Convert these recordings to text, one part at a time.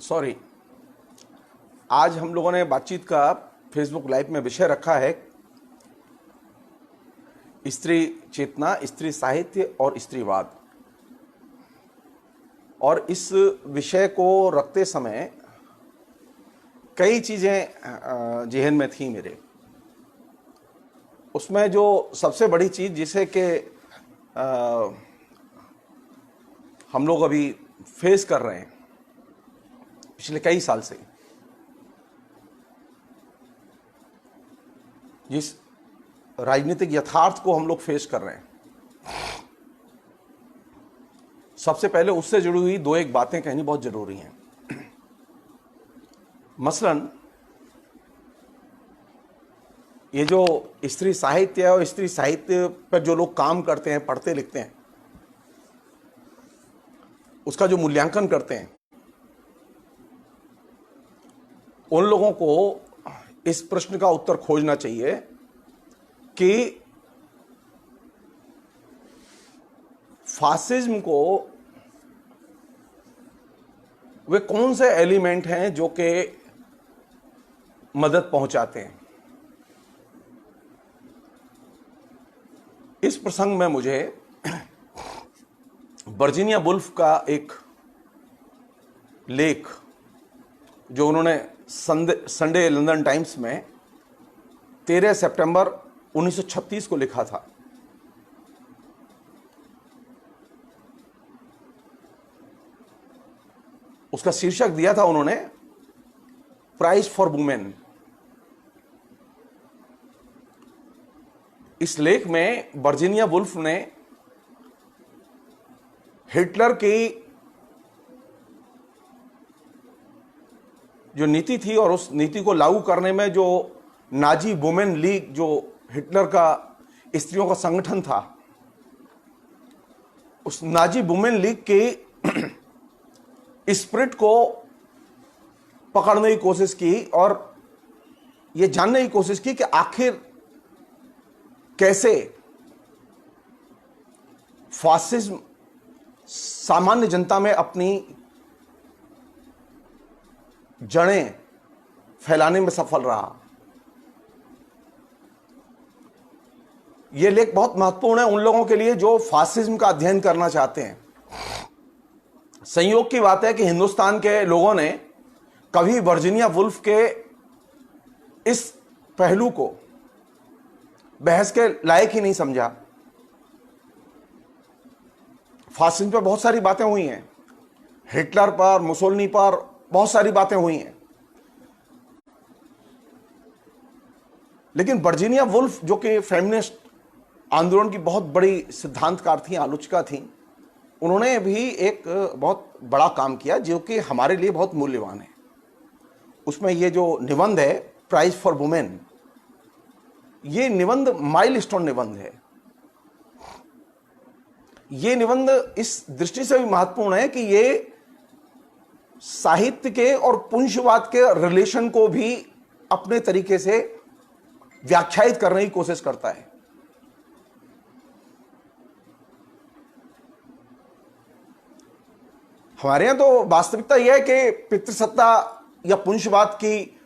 Sorry, आज हम लोगों ने बातचीत का फेसबुक लाइव में विषय रखा है स्त्री चेतना, स्त्री साहित्य और स्त्रीवाद। और इस विषय को रखते समय कई चीज़ें जहन में थी मेरे। उसमें जो सबसे बड़ी चीज़ जिसे कि हम लोग अभी फेस कर रहे हैं पिछले कई साल से, जिस राजनीतिक यथार्थ को हम लोग फेस कर रहे हैं, सबसे पहले उससे जुड़ी हुई दो एक बातें कहनी बहुत जरूरी हैं। मसलन ये जो स्त्री साहित्य है और स्त्री साहित्य पर जो लोग काम करते हैं, पढ़ते लिखते हैं, उसका जो मूल्यांकन करते हैं, उन लोगों को इस प्रश्न का उत्तर खोजना चाहिए कि फासिज्म को वे कौन से एलिमेंट हैं जो कि मदद पहुंचाते हैं। इस प्रसंग में मुझे वर्जीनिया वुल्फ का एक लेख जो उन्होंने संडे लंदन टाइम्स में 13 सितंबर 1936 को लिखा था, उसका शीर्षक दिया था उन्होंने प्राइज फॉर वुमेन। इस लेख में वर्जीनिया वुल्फ ने हिटलर की जो नीति थी और उस नीति को लागू करने में जो नाजी वुमेन लीग, जो हिटलर का स्त्रियों का संगठन था, उस नाजी वुमेन लीग की स्पिरिट को पकड़ने की कोशिश की और यह जानने की कोशिश की कि आखिर कैसे फासिज्म सामान्य जनता में अपनी जड़ें फैलाने में सफल रहा। यह लेख बहुत महत्वपूर्ण है उन लोगों के लिए जो फासिज्म का अध्ययन करना चाहते हैं। संयोग की बात है कि हिंदुस्तान के लोगों ने कभी वर्जीनिया वुल्फ के इस पहलू को बहस के लायक ही नहीं समझा। फासिज्म पर बहुत सारी बातें हुई हैं, हिटलर पर, मुसोलिनी पर बहुत सारी बातें हुई हैं, लेकिन वर्जीनिया वुल्फ जो कि फेमिनिस्ट आंदोलन की बहुत बड़ी सिद्धांतकार थी, आलोचका थी, उन्होंने भी एक बहुत बड़ा काम किया जो कि हमारे लिए बहुत मूल्यवान है। उसमें ये जो निबंध है प्राइज फॉर वुमेन, ये निबंध माइलस्टोन निबंध है। ये निबंध इस दृष्टि से भी महत्वपूर्ण है कि ये साहित्य के और पुंजवाद के रिलेशन को भी अपने तरीके से व्याख्यायित करने की कोशिश करता है। हमारे यहां तो वास्तविकता यह है कि पितृसत्ता या पुंजवाद की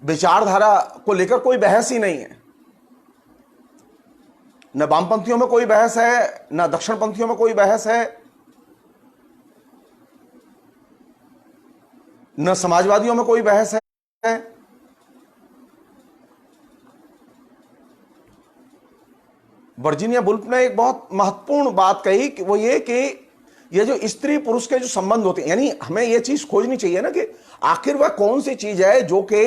विचारधारा को लेकर कोई बहस ही नहीं है। न वामपंथियों में कोई बहस है, न दक्षिणपंथियों में कोई बहस है, न समाजवादियों में कोई बहस है। वर्जीनिया वुल्फ ने एक बहुत महत्वपूर्ण बात कही कि वो ये कि ये जो स्त्री पुरुष के जो संबंध होते हैं, यानी हमें ये चीज खोजनी चाहिए ना कि आखिर वह कौन सी चीज है जो कि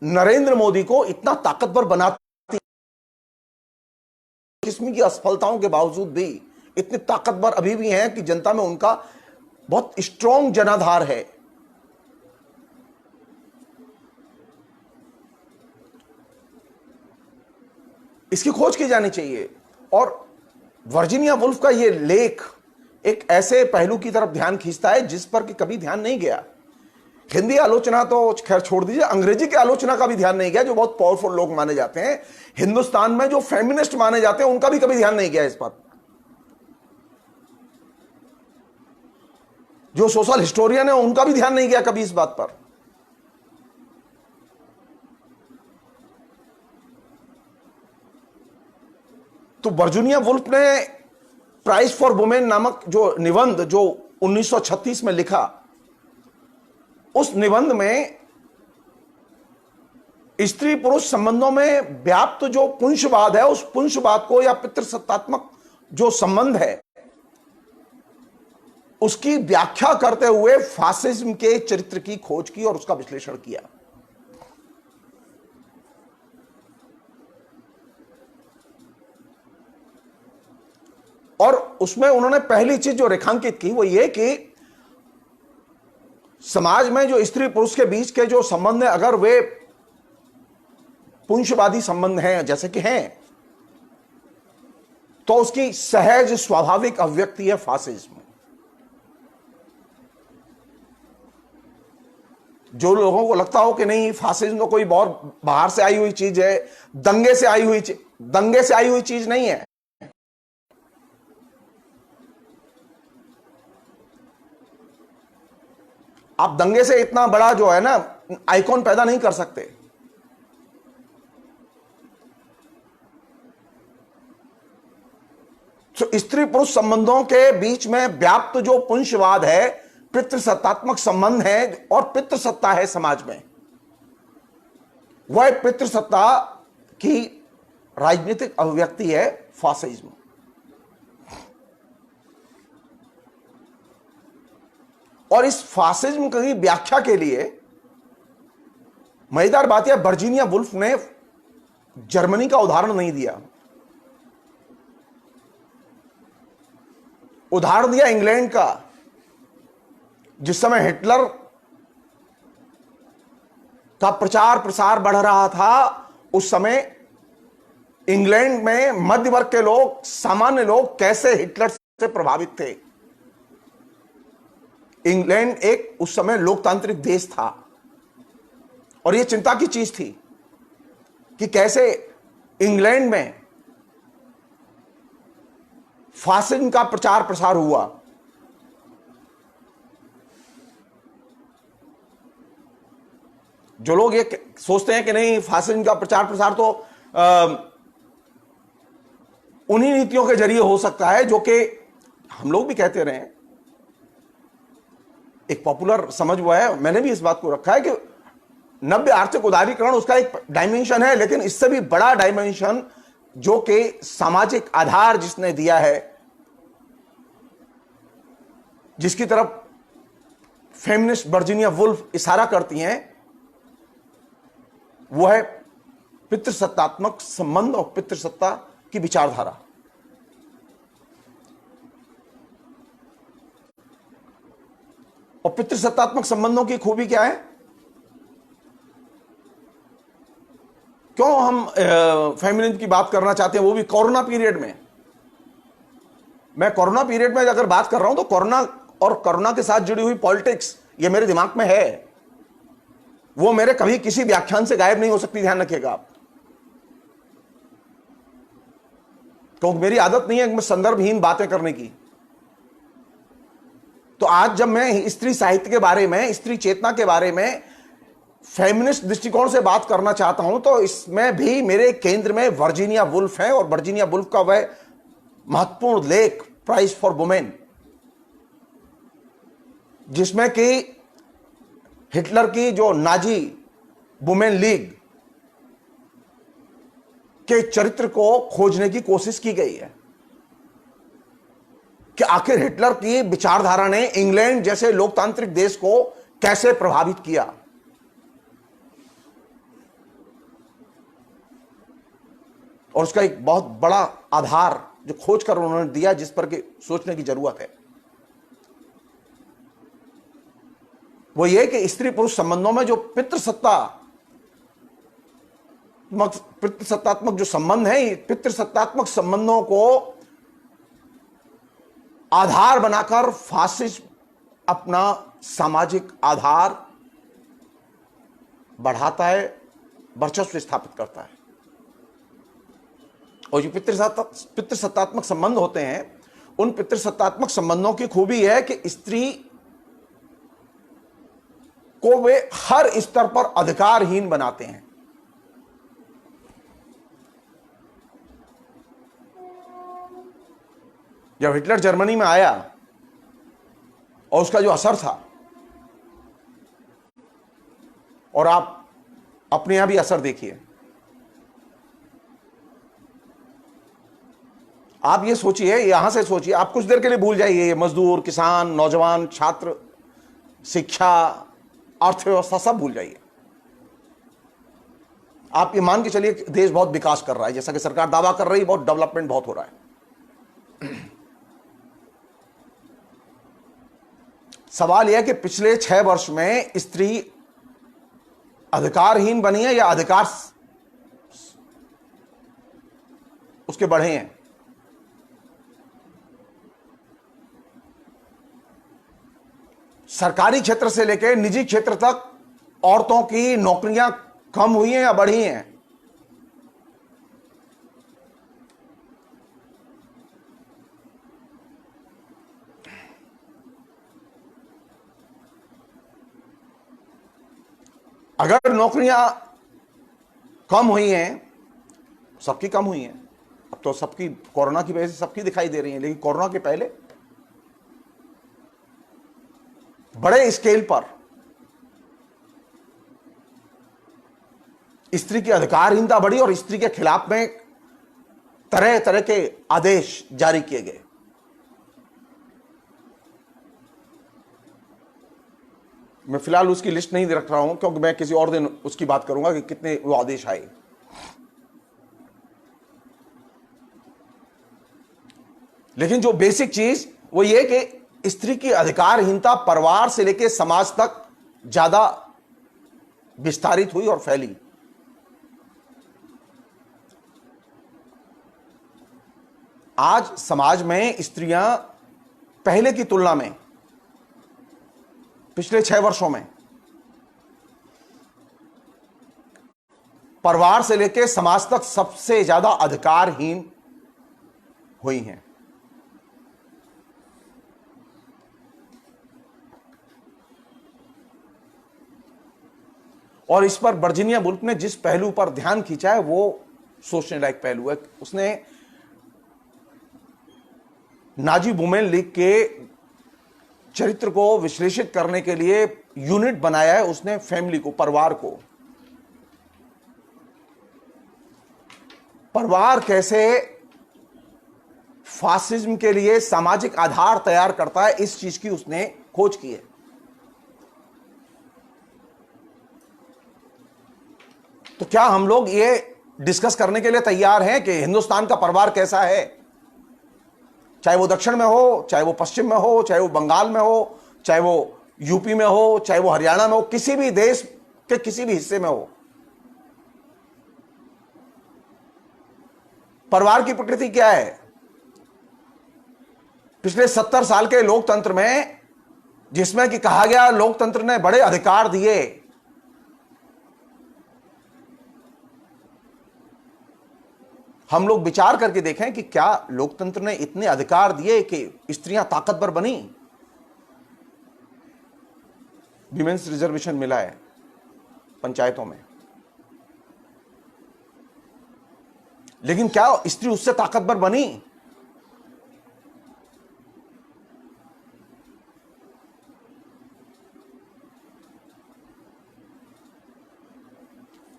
नरेंद्र मोदी को इतना ताकतवर बनाती, किस्म की असफलताओं के बावजूद भी इतने ताकतवर अभी भी हैं कि जनता में उनका बहुत स्ट्रॉन्ग जनाधार है। इसकी खोज की जानी चाहिए। और वर्जीनिया वुल्फ का यह लेख एक ऐसे पहलू की तरफ ध्यान खींचता है जिस पर कि कभी ध्यान नहीं गया। हिंदी आलोचना तो खैर छोड़ दीजिए, अंग्रेजी की आलोचना का भी ध्यान नहीं गया, जो बहुत पावरफुल लोग माने जाते हैं हिंदुस्तान में, जो फेमिनिस्ट माने जाते हैं, उनका भी कभी ध्यान नहीं गया इस पर। जो सोशल हिस्टोरियन है उनका भी ध्यान नहीं गया कभी इस बात पर। तो वर्जीनिया वुल्फ ने प्राइज फॉर वुमेन नामक जो निबंध जो 1936 में लिखा, उस निबंध में स्त्री पुरुष संबंधों में व्याप्त जो पुंसवाद है, उस पुंसवाद को या पितृसत्तात्मक जो संबंध है उसकी व्याख्या करते हुए फासिज्म के चरित्र की खोज की और उसका विश्लेषण किया। और उसमें उन्होंने पहली चीज जो रेखांकित की वो ये कि समाज में जो स्त्री पुरुष के बीच के जो संबंध है, अगर वे पुंसवादी संबंध हैं जैसे कि हैं, तो उसकी सहज स्वाभाविक अभिव्यक्ति है फासिज्म। जो लोगों को लगता हो कि नहीं फासिज्म तो कोई बहुत बाहर से आई हुई चीज है, दंगे से आई हुई चीज नहीं है। आप दंगे से इतना बड़ा जो है ना आइकॉन पैदा नहीं कर सकते। तो स्त्री पुरुष संबंधों के बीच में व्याप्त जो पुंसवाद है, पितृसत्तात्मक संबंध है और पितृसत्ता है समाज में, वह पितृसत्ता की राजनीतिक अभिव्यक्ति है फासिज्म। और इस फासिज्म की व्याख्या के लिए मजेदार बात यह, वर्जीनिया वुल्फ ने जर्मनी का उदाहरण नहीं दिया, उदाहरण दिया इंग्लैंड का। जिस समय हिटलर का प्रचार प्रसार बढ़ रहा था, उस समय इंग्लैंड में मध्य वर्ग के लोग, सामान्य लोग कैसे हिटलर से प्रभावित थे। इंग्लैंड एक उस समय लोकतांत्रिक देश था और यह चिंता की चीज थी कि कैसे इंग्लैंड में फासिज्म का प्रचार प्रसार हुआ। जो लोग ये सोचते हैं कि नहीं फासिज्म का प्रचार प्रसार तो उन्हीं नीतियों के जरिए हो सकता है, जो कि हम लोग भी कहते रहे, एक पॉपुलर समझ हुआ है, मैंने भी इस बात को रखा है कि नव्य आर्थिक उदारीकरण उसका एक डायमेंशन है, लेकिन इससे भी बड़ा डायमेंशन जो कि सामाजिक आधार जिसने दिया है, जिसकी तरफ फेमिनिस्ट वर्जीनिया वुल्फ इशारा करती हैं, वो है पितृसत्तात्मक संबंध और पितृसत्ता की विचारधारा। और पितृसत्तात्मक संबंधों की खूबी क्या है? क्यों हम फेमिनिज्म की बात करना चाहते हैं, वो भी कोरोना पीरियड में। मैं कोरोना पीरियड में अगर बात कर रहा हूं तो कोरोना और कोरोना के साथ जुड़ी हुई पॉलिटिक्स ये मेरे दिमाग में है, वो मेरे कभी किसी व्याख्यान से गायब नहीं हो सकती, ध्यान रखिएगा आप। क्योंकि मेरी आदत नहीं है मैं संदर्भहीन बातें करने की। तो आज जब मैं स्त्री साहित्य के बारे में, स्त्री चेतना के बारे में फेमिनिस्ट दृष्टिकोण से बात करना चाहता हूं, तो इसमें भी मेरे केंद्र में वर्जीनिया वुल्फ है और वर्जीनिया वुल्फ का वह महत्वपूर्ण लेख प्राइज फॉर वुमेन, जिसमें कि हिटलर की जो नाजी वुमेन लीग के चरित्र को खोजने की कोशिश की गई है कि आखिर हिटलर की विचारधारा ने इंग्लैंड जैसे लोकतांत्रिक देश को कैसे प्रभावित किया। और उसका एक बहुत बड़ा आधार जो खोज कर उन्होंने दिया, जिस पर कि सोचने की जरूरत है, वो ये कि स्त्री पुरुष संबंधों में जो पितृसत्तात्मक जो संबंध है, पितृसत्तात्मक संबंधों को आधार बनाकर फासिज्म अपना सामाजिक आधार बढ़ाता है, वर्चस्व स्थापित करता है। और जो पितृसत्तात्मक संबंध होते हैं, उन पितृसत्तात्मक संबंधों की खूबी है कि स्त्री को वे हर स्तर पर अधिकारहीन बनाते हैं। जब हिटलर जर्मनी में आया और उसका जो असर था, और आप अपने यहां भी असर देखिए। आप ये सोचिए, यहां से सोचिए, आप कुछ देर के लिए भूल जाइए ये मजदूर, किसान, नौजवान, छात्र, शिक्षा, अर्थव्यवस्था, सब भूल जाइए। आप ये मान के चलिए कि देश बहुत विकास कर रहा है, जैसा कि सरकार दावा कर रही है, बहुत डेवलपमेंट बहुत हो रहा है। सवाल यह है कि पिछले 6 वर्ष में स्त्री अधिकारहीन बनी है या अधिकार उसके बढ़े हैं? सरकारी क्षेत्र से लेकर निजी क्षेत्र तक औरतों की नौकरियां कम हुई हैं या बढ़ी हैं? अगर नौकरियां कम हुई हैं, सबकी कम हुई हैं, अब तो सबकी कोरोना की वजह से सबकी दिखाई दे रही हैं, लेकिन कोरोना के पहले बड़े स्केल पर स्त्री की अधिकारहीनता बढ़ी और स्त्री के खिलाफ में तरह तरह के आदेश जारी किए गए। मैं फिलहाल उसकी लिस्ट नहीं रख रहा हूं, क्योंकि मैं किसी और दिन उसकी बात करूंगा कि कितने वो आदेश आए। लेकिन जो बेसिक चीज वो ये कि स्त्री की अधिकारहीनता परिवार से लेकर समाज तक ज्यादा विस्तारित हुई और फैली। आज समाज में स्त्रियां पहले की तुलना में पिछले 6 वर्षों में परिवार से लेकर समाज तक सबसे ज्यादा अधिकारहीन हुई हैं। और इस पर वर्जीनिया वुल्फ ने जिस पहलू पर ध्यान खींचा है वो सोचने लायक पहलू है। उसने नाजी वुमेन लीग के चरित्र को विश्लेषित करने के लिए यूनिट बनाया है। उसने फैमिली को, परिवार को, परिवार कैसे फासिज्म के लिए सामाजिक आधार तैयार करता है, इस चीज की उसने खोज की है। तो क्या हम लोग ये डिस्कस करने के लिए तैयार हैं कि हिंदुस्तान का परिवार कैसा है? चाहे वो दक्षिण में हो, चाहे वो पश्चिम में हो, चाहे वो बंगाल में हो, चाहे वो यूपी में हो, चाहे वो हरियाणा में हो, किसी भी देश के किसी भी हिस्से में हो, परिवार की प्रकृति क्या है? पिछले 70 साल के लोकतंत्र में, जिसमें कि कहा गया लोकतंत्र ने बड़े अधिकार दिए, हम लोग विचार करके देखें कि क्या लोकतंत्र ने इतने अधिकार दिए कि स्त्रियां ताकतवर बनी? विमेंस रिजर्वेशन मिला है पंचायतों में, लेकिन क्या स्त्री उससे ताकतवर बनी?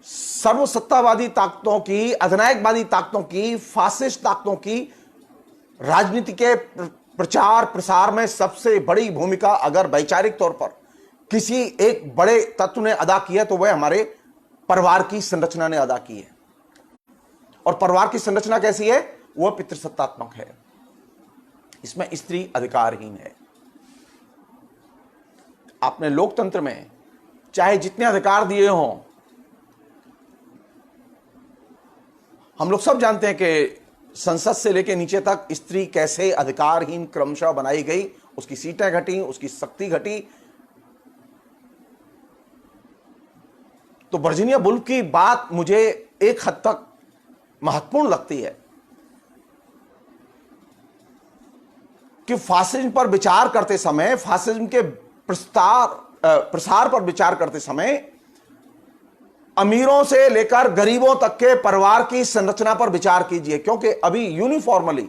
सर्वसत्तावादी ताकतों की, अधिनायकवादी ताकतों की, फासिस्ट ताकतों की राजनीति के प्रचार प्रसार में सबसे बड़ी भूमिका अगर वैचारिक तौर पर किसी एक बड़े तत्व ने अदा की है तो वह हमारे परिवार की संरचना ने अदा की है। और परिवार की संरचना कैसी है? वह पितृसत्तात्मक है, इसमें स्त्री अधिकारहीन है। आपने लोकतंत्र में चाहे जितने अधिकार दिए हों, हम लोग सब जानते हैं कि संसद से लेकर नीचे तक स्त्री कैसे अधिकारहीन क्रमशः बनाई गई, उसकी सीटें घटी, उसकी शक्ति घटी। तो वर्जीनिया वुल्फ की बात मुझे एक हद तक महत्वपूर्ण लगती है कि फासिज्म पर विचार करते समय, फासिज्म के प्रस्ताव प्रसार पर विचार करते समय अमीरों से लेकर गरीबों तक के परिवार की संरचना पर विचार कीजिए, क्योंकि अभी यूनिफॉर्मली,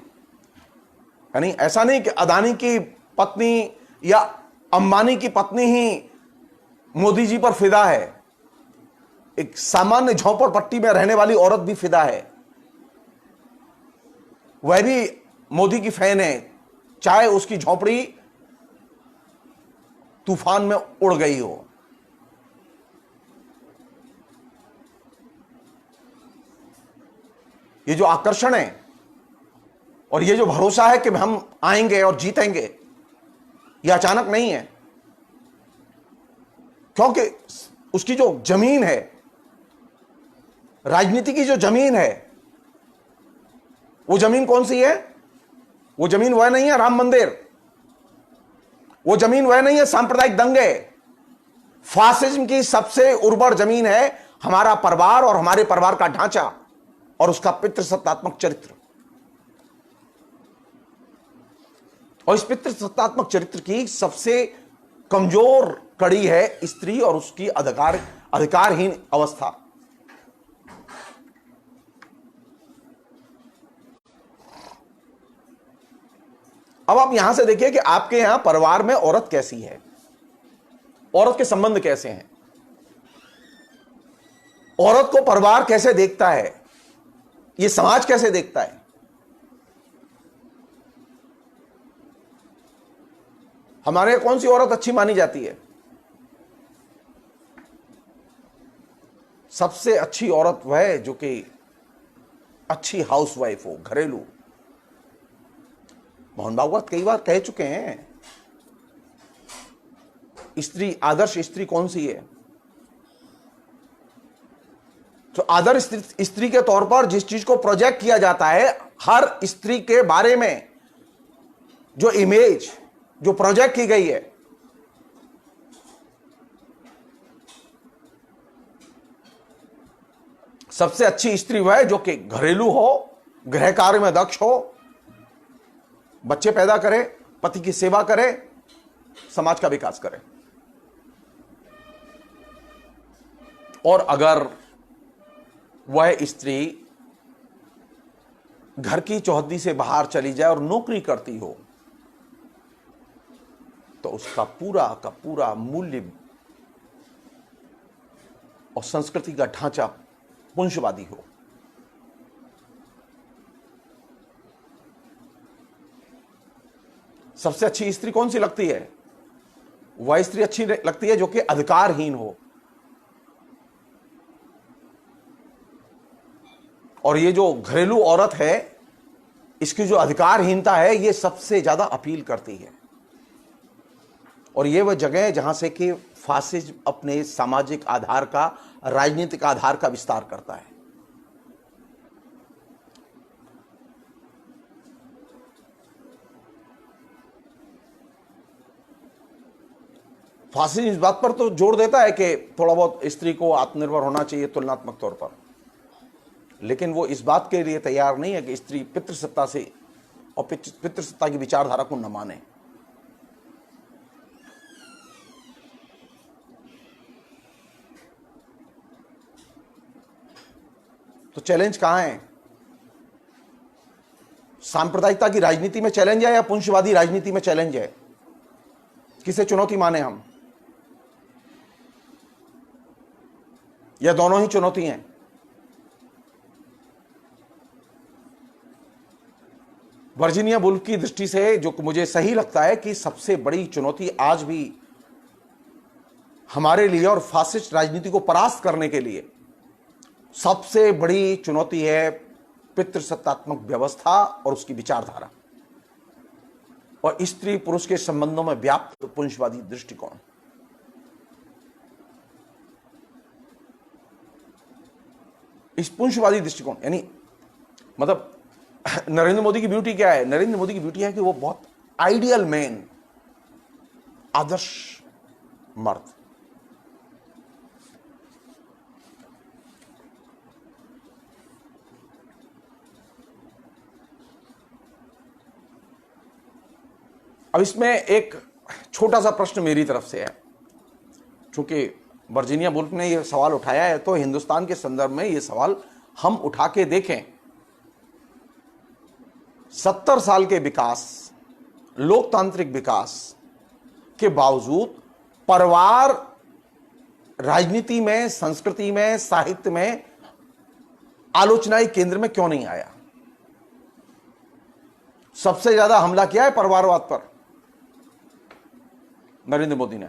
यानी ऐसा नहीं कि अदानी की पत्नी या अंबानी की पत्नी ही मोदी जी पर फिदा है, एक सामान्य झोपड़पट्टी में रहने वाली औरत भी फिदा है, वह भी मोदी की फैन है, चाहे उसकी झोपड़ी तूफान में उड़ गई हो। ये जो आकर्षण है और ये जो भरोसा है कि हम आएंगे और जीतेंगे, ये अचानक नहीं है, क्योंकि उसकी जो जमीन है, राजनीति की जो जमीन है, वो जमीन कौन सी है? वो जमीन वह नहीं है राम मंदिर, वो जमीन वह नहीं है सांप्रदायिक दंगे। फासिज्म की सबसे उर्वर जमीन है हमारा परिवार और हमारे परिवार का ढांचा और उसका पितृसत्तात्मक चरित्र। और इस पितृसत्तात्मक चरित्र की सबसे कमजोर कड़ी है स्त्री और उसकी अधिकारहीन अवस्था। अब आप यहां से देखिए कि आपके यहां परिवार में औरत कैसी है, औरत के संबंध कैसे हैं, औरत को परिवार कैसे देखता है, यह समाज कैसे देखता है। हमारे यहां कौन सी औरत अच्छी मानी जाती है? सबसे अच्छी औरत वह है जो कि अच्छी हाउसवाइफ हो, घरेलू। मोहन भागवत कई बार कह चुके हैं, स्त्री, आदर्श स्त्री कौन सी है? तो आदर्श स्त्री के तौर पर जिस चीज को प्रोजेक्ट किया जाता है, हर स्त्री के बारे में जो इमेज जो प्रोजेक्ट की गई है, सबसे अच्छी स्त्री वह है जो कि घरेलू हो, गृह कार्य में दक्ष हो, बच्चे पैदा करे, पति की सेवा करे, समाज का विकास करे। और अगर वह स्त्री घर की चौहद्दी से बाहर चली जाए और नौकरी करती हो, तो उसका पूरा का पूरा मूल्य और संस्कृति का ढांचा पुंजवादी हो। सबसे अच्छी स्त्री कौन सी लगती है? वह स्त्री अच्छी लगती है जो कि अधिकारहीन हो। और ये जो घरेलू औरत है, इसकी जो अधिकारहीनता है, ये सबसे ज्यादा अपील करती है। और ये वह जगह है जहां से कि फासिज्म अपने सामाजिक आधार का, राजनीतिक आधार का विस्तार करता है। फासिज्म इस बात पर तो जोर देता है कि थोड़ा बहुत स्त्री को आत्मनिर्भर होना चाहिए तुलनात्मक तौर पर, लेकिन वो इस बात के लिए तैयार नहीं है कि स्त्री पितृसत्ता से और पितृसत्ता की विचारधारा को न माने। तो चैलेंज कहां है? सांप्रदायिकता की राजनीति में चैलेंज है या पुंजवादी राजनीति में चैलेंज है? किसे चुनौती माने हम? या दोनों ही चुनौती हैं? वर्जीनिया वुल्फ की दृष्टि से जो मुझे सही लगता है कि सबसे बड़ी चुनौती आज भी हमारे लिए और फासिस्ट राजनीति को परास्त करने के लिए सबसे बड़ी चुनौती है पितृसत्तात्मक व्यवस्था और उसकी विचारधारा और स्त्री पुरुष के संबंधों में व्याप्त पुंजवादी दृष्टिकोण। इस पुंजवादी दृष्टिकोण यानी मतलब नरेंद्र मोदी की ब्यूटी क्या है? नरेंद्र मोदी की ब्यूटी है कि वो बहुत आइडियल मैन, आदर्श मर्द। अब इसमें एक छोटा सा प्रश्न मेरी तरफ से है चूंकि वर्जीनिया वुल्फ ने यह सवाल उठाया है तो हिंदुस्तान के संदर्भ में यह सवाल हम उठा के देखें। 70 साल के विकास, लोकतांत्रिक विकास के बावजूद परिवार राजनीति में, संस्कृति में, साहित्य में आलोचनाई केंद्र में क्यों नहीं आया? सबसे ज्यादा हमला किया है परिवारवाद पर नरेंद्र मोदी ने,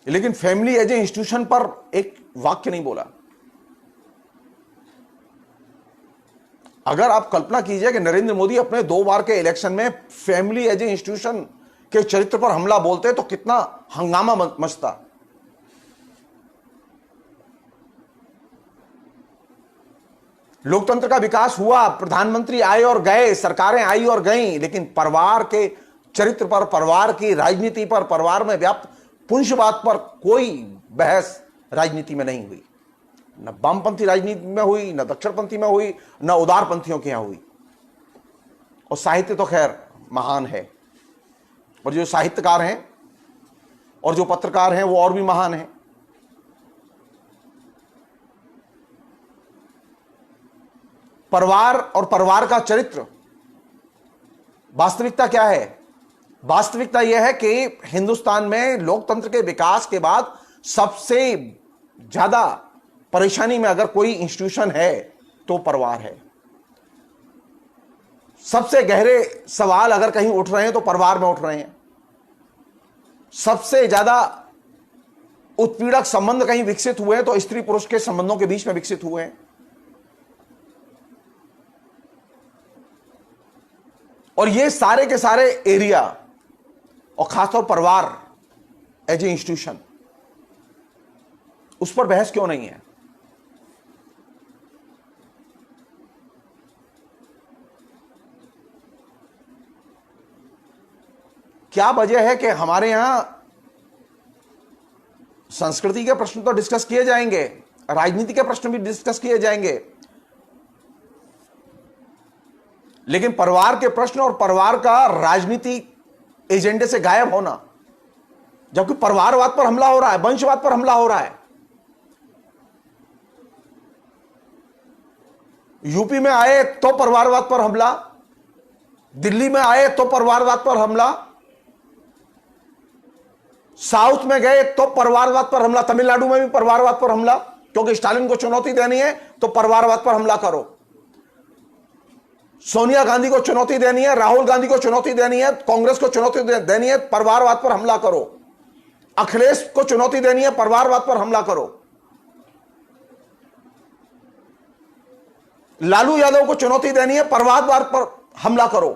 लेकिन फैमिली एज ए इंस्टीट्यूशन पर एक वाक्य नहीं बोला। अगर आप कल्पना कीजिए कि नरेंद्र मोदी अपने 2 बार के इलेक्शन में फैमिली एज ए इंस्टीट्यूशन के चरित्र पर हमला बोलते तो कितना हंगामा मचता। लोकतंत्र का विकास हुआ, प्रधानमंत्री आए और गए, सरकारें आई और गईं, लेकिन परिवार के चरित्र पर, परिवार की राजनीति पर, परिवार में व्याप्त पुंजवाद पर कोई बहस राजनीति में नहीं हुई। न वामपंथी राजनीति में हुई, न दक्षिणपंथी में हुई, न उदारपंथियों के यहां हुई। और साहित्य तो खैर महान है, और जो साहित्यकार हैं और जो पत्रकार हैं वो और भी महान हैं। परिवार और परिवार का चरित्र, वास्तविकता क्या है? वास्तविकता यह है कि हिंदुस्तान में लोकतंत्र के विकास के बाद सबसे ज्यादा परेशानी में अगर कोई इंस्टीट्यूशन है तो परिवार है। सबसे गहरे सवाल अगर कहीं उठ रहे हैं तो परिवार में उठ रहे हैं। सबसे ज्यादा उत्पीड़क संबंध कहीं विकसित हुए हैं तो स्त्री पुरुष के संबंधों के बीच में विकसित हुए हैं। और ये सारे के सारे एरिया, और खासतौर परिवार एज ए इंस्टीट्यूशन, उस पर बहस क्यों नहीं है? क्या वजह है कि हमारे यहां संस्कृति के प्रश्न तो डिस्कस किए जाएंगे, राजनीति के प्रश्न भी डिस्कस किए जाएंगे, लेकिन परिवार के प्रश्न और परिवार का राजनीति एजेंडे से गायब होना, जबकि परिवारवाद पर हमला हो रहा है, वंशवाद पर हमला हो रहा है। यूपी में आए तो परिवारवाद पर हमला, दिल्ली में आए तो परिवारवाद पर हमला, साउथ में गए तो परिवारवाद पर हमला, तमिलनाडु में भी परिवारवाद पर हमला, क्योंकि स्टालिन को चुनौती देनी है तो परिवारवाद पर हमला करो। सोनिया गांधी को चुनौती देनी है, राहुल गांधी को चुनौती देनी है, कांग्रेस को चुनौती देनी है, परिवारवाद पर हमला करो। अखिलेश को चुनौती देनी है, परिवारवाद पर हमला करो। लालू यादव को चुनौती देनी है, परिवारवाद पर हमला करो।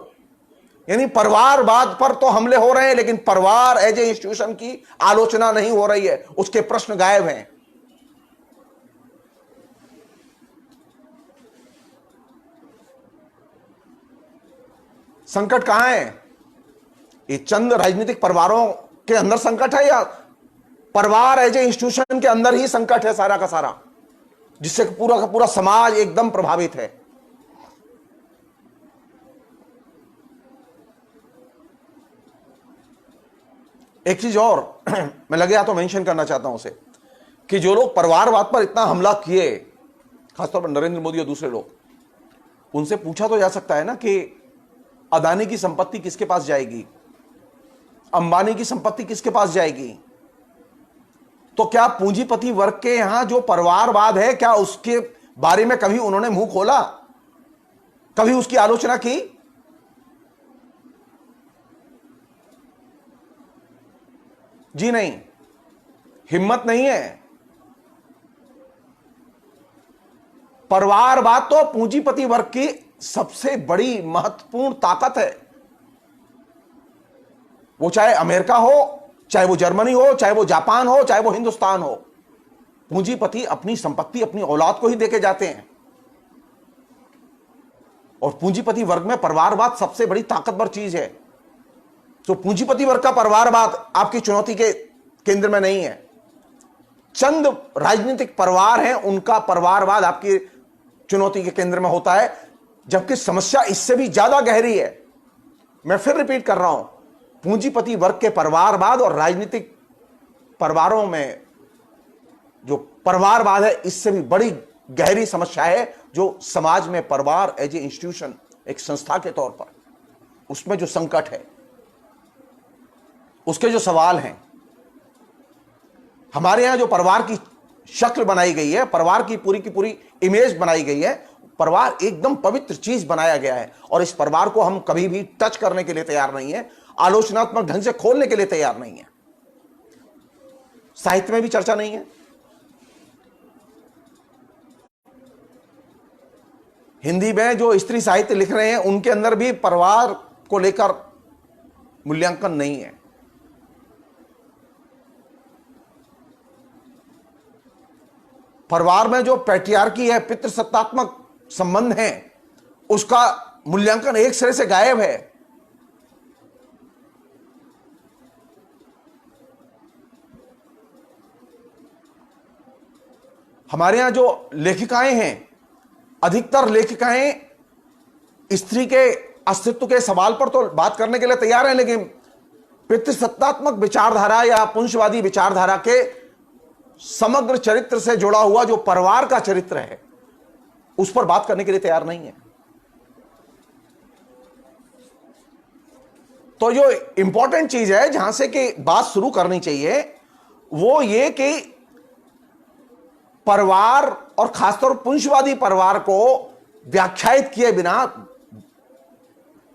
यानी परिवारवाद पर तो हमले हो रहे हैं, लेकिन परिवार एज ए इंस्टीट्यूशन की आलोचना नहीं हो रही है, उसके प्रश्न गायब हैं। संकट कहां है? ये चंद राजनीतिक परिवारों के अंदर संकट है, या परिवार एज ए इंस्टीट्यूशन के अंदर ही संकट है सारा का सारा, जिससे पूरा का पूरा समाज एकदम प्रभावित है? एक चीज और मैं लगे तो मेंशन करना चाहता हूं उसे, कि जो लोग परिवारवाद पर इतना हमला किए, खासतौर पर नरेंद्र मोदी और दूसरे लोग, उनसे पूछा तो जा सकता है ना कि अदानी की संपत्ति किसके पास जाएगी, अंबानी की संपत्ति किसके पास जाएगी? तो क्या पूंजीपति वर्ग के यहां जो परिवारवाद है, क्या उसके बारे में कभी उन्होंने मुंह खोला, कभी उसकी आलोचना की? जी नहीं, हिम्मत नहीं है। परिवारवाद तो पूंजीपति वर्ग की सबसे बड़ी महत्वपूर्ण ताकत है। वो चाहे अमेरिका हो, चाहे वो जर्मनी हो, चाहे वो जापान हो, चाहे वो हिंदुस्तान हो, पूंजीपति अपनी संपत्ति अपनी औलाद को ही देके जाते हैं। और पूंजीपति वर्ग में परिवारवाद सबसे बड़ी ताकतवर चीज है। तो पूंजीपति वर्ग का परिवारवाद आपकी चुनौती के केंद्र में नहीं है। चंद राजनीतिक परिवार हैं, उनका परिवारवाद आपकी चुनौती के केंद्र में होता है, जबकि समस्या इससे भी ज्यादा गहरी है। मैं फिर रिपीट कर रहा हूं पूंजीपति वर्ग के परिवारवाद और राजनीतिक परिवारों में जो परिवारवाद है, इससे भी बड़ी गहरी समस्या है जो समाज में परिवार एज ए इंस्टीट्यूशन, एक संस्था के तौर पर, उसमें जो संकट है, उसके जो सवाल हैं। हमारे यहां जो परिवार की शक्ल बनाई गई है, परिवार की पूरी इमेज बनाई गई है, परिवार एकदम पवित्र चीज बनाया गया है और इस परिवार को हम कभी भी टच करने के लिए तैयार नहीं है, आलोचनात्मक ढंग से खोलने के लिए तैयार नहीं है। साहित्य में भी चर्चा नहीं है। हिंदी में जो स्त्री साहित्य लिख रहे हैं उनके अंदर भी परिवार को लेकर मूल्यांकन नहीं है। परिवार में जो पैट्रियार्की है, पितृसत्तात्मक संबंध है, उसका मूल्यांकन एक सिरे से गायब है। हमारे यहां जो लेखिकाएं हैं, अधिकतर लेखिकाएं स्त्री के अस्तित्व के सवाल पर तो बात करने के लिए तैयार हैं, लेकिन पितृसत्तात्मक विचारधारा या पुंसवादी विचारधारा के समग्र चरित्र से जुड़ा हुआ जो परिवार का चरित्र है, उस पर बात करने के लिए तैयार नहीं है। तो जो इंपॉर्टेंट चीज है जहां से कि बात शुरू करनी चाहिए वो ये कि परिवार और खासतौर पुंसवादी परिवार को व्याख्यायित किए बिना,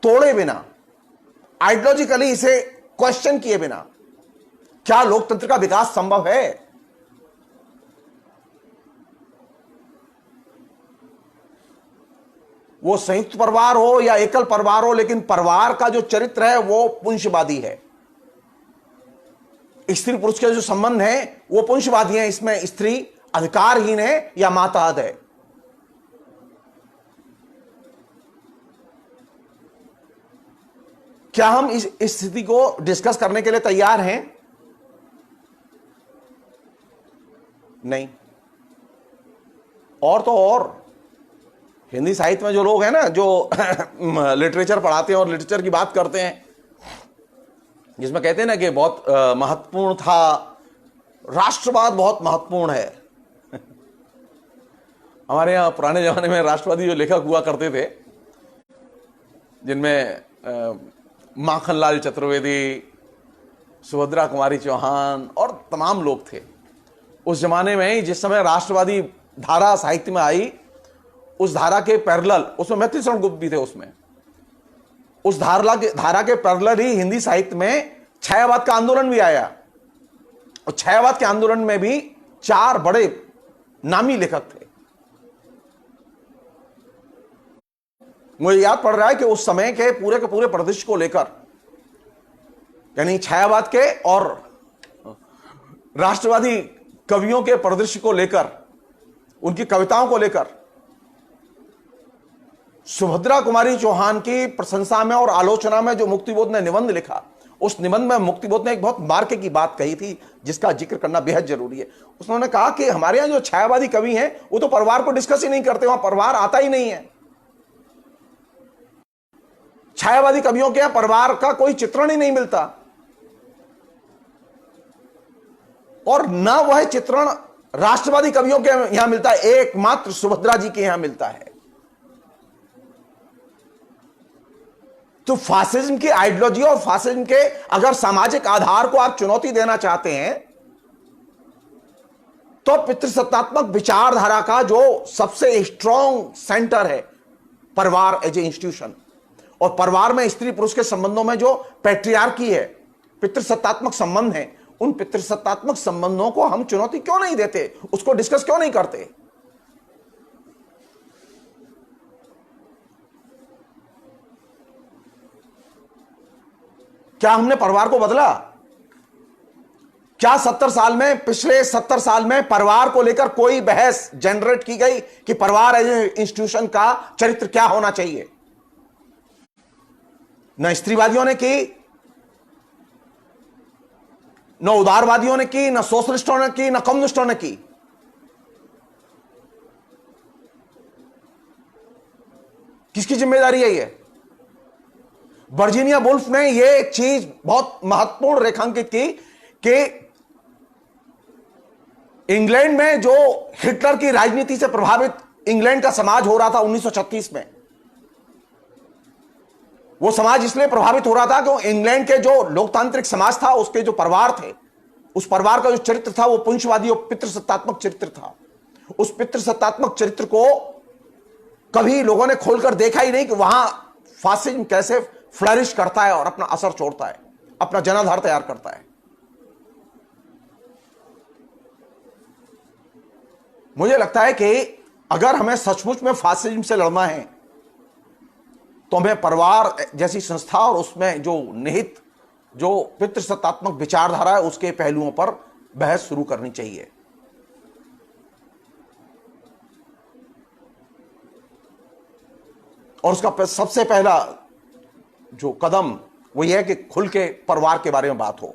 तोड़े बिना, आइडियोलॉजिकली इसे क्वेश्चन किए बिना क्या लोकतंत्र का विकास संभव है? वो संयुक्त परिवार हो या एकल परिवार हो, लेकिन परिवार का जो चरित्र है वो पुंसवादी है। स्त्री पुरुष के जो संबंध है वो पुंसवादी है। इसमें स्त्री अधिकारहीन है या माताहत है। क्या हम इस स्थिति को डिस्कस करने के लिए तैयार हैं? नहीं। और तो और हिंदी साहित्य में जो लोग हैं ना, जो लिटरेचर पढ़ाते हैं और लिटरेचर की बात करते हैं, जिसमें कहते हैं ना कि बहुत महत्वपूर्ण था, राष्ट्रवाद बहुत महत्वपूर्ण है। हमारे यहाँ पुराने जमाने में राष्ट्रवादी जो लेखक हुआ करते थे, जिनमें माखनलाल चतुर्वेदी, सुभद्रा कुमारी चौहान और तमाम लोग थे, उस जमाने में ही जिस समय राष्ट्रवादी धारा साहित्य में आई, उस धारा के पैरेलल, उसमें मैथिली शरण गुप्त भी थे, उसमें उस धारा के पैरेलल ही हिंदी साहित्य में छायावाद का आंदोलन भी आया। और छायावाद के आंदोलन में भी 4 बड़े नामी लेखक थे। मुझे याद पड़ रहा है कि उस समय के पूरे परिदृश्य को लेकर, यानी छायावाद के और राष्ट्रवादी कवियों के परिदृश्य को लेकर, उनकी कविताओं को लेकर सुभद्रा कुमारी चौहान की प्रशंसा में और आलोचना में जो मुक्तिबोध ने निबंध लिखा, उस निबंध में मुक्तिबोध ने एक बहुत मार्के की बात कही थी जिसका जिक्र करना बेहद जरूरी है। उसने कहा कि हमारे यहां जो छायावादी कवि हैं वो तो परिवार को डिस्कस ही नहीं करते, वहां परिवार आता ही नहीं है। छायावादी कवियों के यहां परिवार का कोई चित्रण ही नहीं मिलता, और न वह चित्रण राष्ट्रवादी कवियों के यहां मिलता है, एकमात्र सुभद्रा जी के यहां मिलता है। तो फासिज्म की आइडियोलॉजी और फासिज्म के अगर सामाजिक आधार को आप चुनौती देना चाहते हैं, तो पितृसत्तात्मक विचारधारा का जो सबसे स्ट्रॉन्ग सेंटर है परिवार एज ए इंस्टीट्यूशन, और परिवार में स्त्री पुरुष के संबंधों में जो पैट्रियार्की है, पितृसत्तात्मक संबंध है, उन पितृसत्तात्मक संबंधों को हम चुनौती क्यों नहीं देते, उसको डिस्कस क्यों नहीं करते? क्या हमने परिवार को बदला? क्या 70 साल में, पिछले 70 साल में परिवार को लेकर कोई बहस जनरेट की गई कि परिवार एज ए इंस्टीट्यूशन का चरित्र क्या होना चाहिए? न स्त्रीवादियों ने की, न उदारवादियों ने की, न सोशलिस्टों ने की, न कम्युनिस्टों ने की। किसकी जिम्मेदारी है ये? वर्जीनिया वुल्फ ने यह चीज बहुत महत्वपूर्ण रेखांकित की कि इंग्लैंड में जो हिटलर की राजनीति से प्रभावित इंग्लैंड का समाज हो रहा था 1936 में, वो समाज इसलिए प्रभावित हो रहा था कि इंग्लैंड के जो लोकतांत्रिक समाज था, उसके जो परिवार थे, उस परिवार का जो चरित्र था वो पुंछवादी और पितृसत्तात्मक चरित्र था। उस पितृसत्तात्मक चरित्र को कभी लोगों ने खोलकर देखा ही नहीं कि वहां फासिज्म कैसे फ्लरिश करता है और अपना असर छोड़ता है, अपना जनाधार तैयार करता है। मुझे लगता है कि अगर हमें सचमुच में फासिज्म से लड़ना है तो हमें परिवार जैसी संस्था और उसमें जो निहित जो पितृसत्तात्मक विचारधारा है उसके पहलुओं पर बहस शुरू करनी चाहिए। और उसका सबसे पहला जो कदम वो यह है कि खुल के परिवार के बारे में बात हो,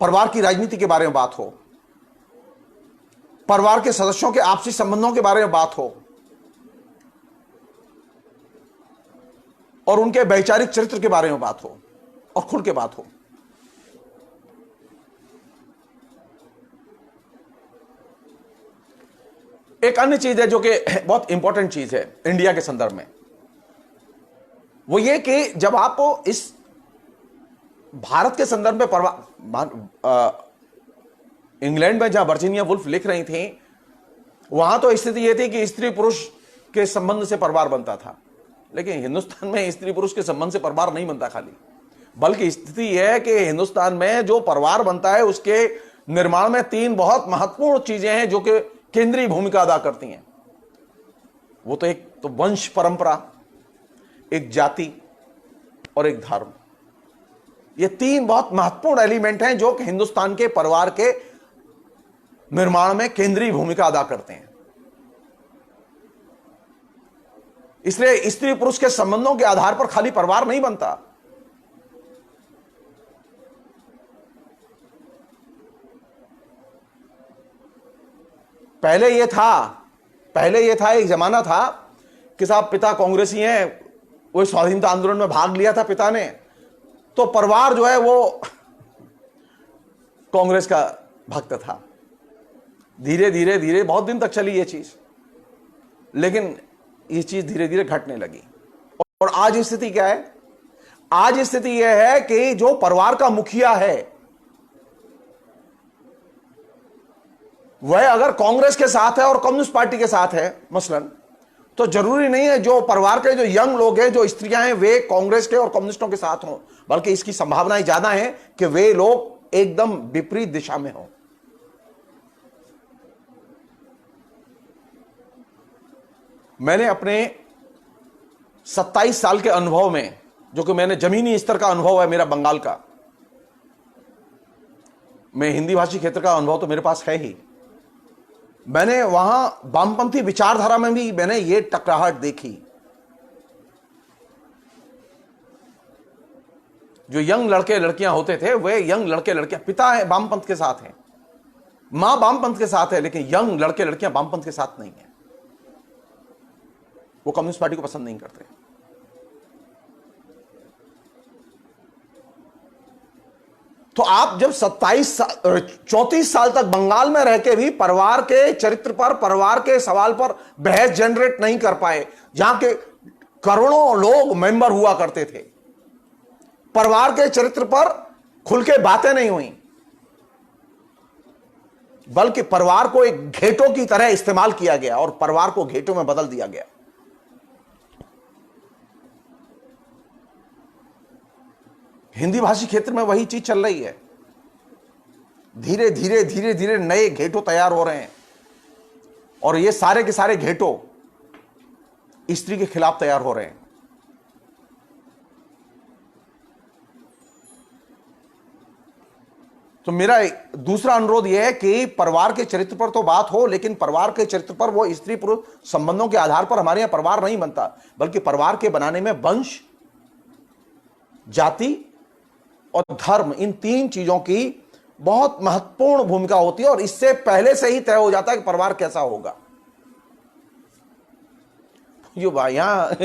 परिवार की राजनीति के बारे में बात हो, परिवार के सदस्यों के आपसी संबंधों के बारे में बात हो और उनके वैचारिक चरित्र के बारे में बात हो और खुल के बात हो। एक अन्य चीज है जो कि बहुत इंपॉर्टेंट चीज है इंडिया के संदर्भ में, वो ये कि जब आप इस भारत के संदर्भ में इंग्लैंड में जहां वर्जीनिया वुल्फ लिख रही थी, वहां तो स्थिति यह थी कि स्त्री पुरुष के संबंध से परिवार बनता था, लेकिन हिंदुस्तान में स्त्री पुरुष के संबंध से परिवार नहीं बनता खाली, बल्कि स्थिति यह है कि हिंदुस्तान में जो परिवार बनता है उसके निर्माण में तीन बहुत महत्वपूर्ण चीजें हैं जो कि केंद्रीय भूमिका अदा करती हैं। वो तो एक तो वंश परंपरा, एक जाति और एक धर्म। ये तीन बहुत महत्वपूर्ण एलिमेंट हैं जो कि हिंदुस्तान के परिवार के निर्माण में केंद्रीय भूमिका अदा करते हैं। इसलिए स्त्री पुरुष के संबंधों के आधार पर खाली परिवार नहीं बनता। पहले यह था एक जमाना था कि साहब पिता कांग्रेसी हैं, वो स्वाधीनता आंदोलन में भाग लिया था पिता ने, तो परिवार जो है वो कांग्रेस का भक्त था। धीरे धीरे धीरे बहुत दिन तक चली ये चीज, लेकिन ये चीज धीरे धीरे घटने लगी। और आज स्थिति क्या है? आज स्थिति यह है कि जो परिवार का मुखिया है वह अगर कांग्रेस के साथ है और कम्युनिस्ट पार्टी के साथ है मसलन, तो जरूरी नहीं है जो परिवार के जो यंग लोग हैं, जो स्त्रियां हैं, वे कांग्रेस के और कम्युनिस्टों के साथ हों, बल्कि इसकी संभावनाएं ज्यादा है कि वे लोग एकदम विपरीत दिशा में हों। मैंने अपने 27 साल के अनुभव में, जो कि मैंने जमीनी स्तर का अनुभव है मेरा बंगाल का, मैं हिंदी भाषी क्षेत्र का अनुभव तो मेरे पास है ही, मैंने वहां वामपंथी विचारधारा में भी मैंने ये टकराहट देखी। जो यंग लड़के लड़कियां होते थे, वे यंग लड़के लड़कियां, पिता है वामपंथ के साथ हैं, मां वामपंथ के साथ है, लेकिन यंग लड़के लड़कियां वामपंथ के साथ नहीं है। वो कम्युनिस्ट पार्टी को पसंद नहीं करते। तो आप जब 34 साल तक बंगाल में रह के भी परिवार के चरित्र पर, परिवार के सवाल पर बहस जनरेट नहीं कर पाए, जहां के करोड़ों लोग मेंबर हुआ करते थे, परिवार के चरित्र पर खुल के बातें नहीं हुई, बल्कि परिवार को एक घेटों की तरह इस्तेमाल किया गया और परिवार को घेटों में बदल दिया गया। हिंदी भाषी क्षेत्र में वही चीज चल रही है। धीरे धीरे धीरे धीरे नए घेटो तैयार हो रहे हैं और ये सारे के सारे घेटो स्त्री के खिलाफ तैयार हो रहे हैं। तो मेरा दूसरा अनुरोध यह है कि परिवार के चरित्र पर तो बात हो, लेकिन परिवार के चरित्र पर वो स्त्री पुरुष संबंधों के आधार पर हमारे यहां परिवार नहीं बनता, बल्कि परिवार के बनाने में वंश, जाति और धर्म, इन तीन चीजों की बहुत महत्वपूर्ण भूमिका होती है और इससे पहले से ही तय हो जाता है कि परिवार कैसा होगा। जो यहाँ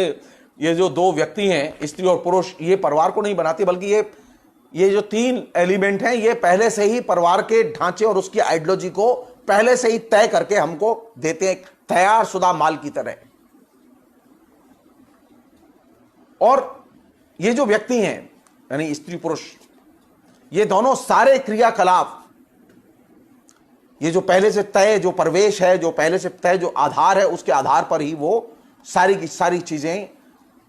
ये जो दो व्यक्ति हैं, स्त्री और पुरुष, ये परिवार को नहीं बनाते, बल्कि ये जो तीन एलिमेंट हैं, ये पहले से ही परिवार के ढांचे और उसकी आइडियोलॉजी को पहले से ही तय करके हमको देते हैं, तैयार शुदा माल की तरह। और ये जो व्यक्ति हैं, यानी स्त्री पुरुष, ये दोनों सारे क्रियाकलाप, ये जो पहले से तय जो प्रवेश है, जो पहले से तय जो आधार है, उसके आधार पर ही वो सारी की सारी चीजें,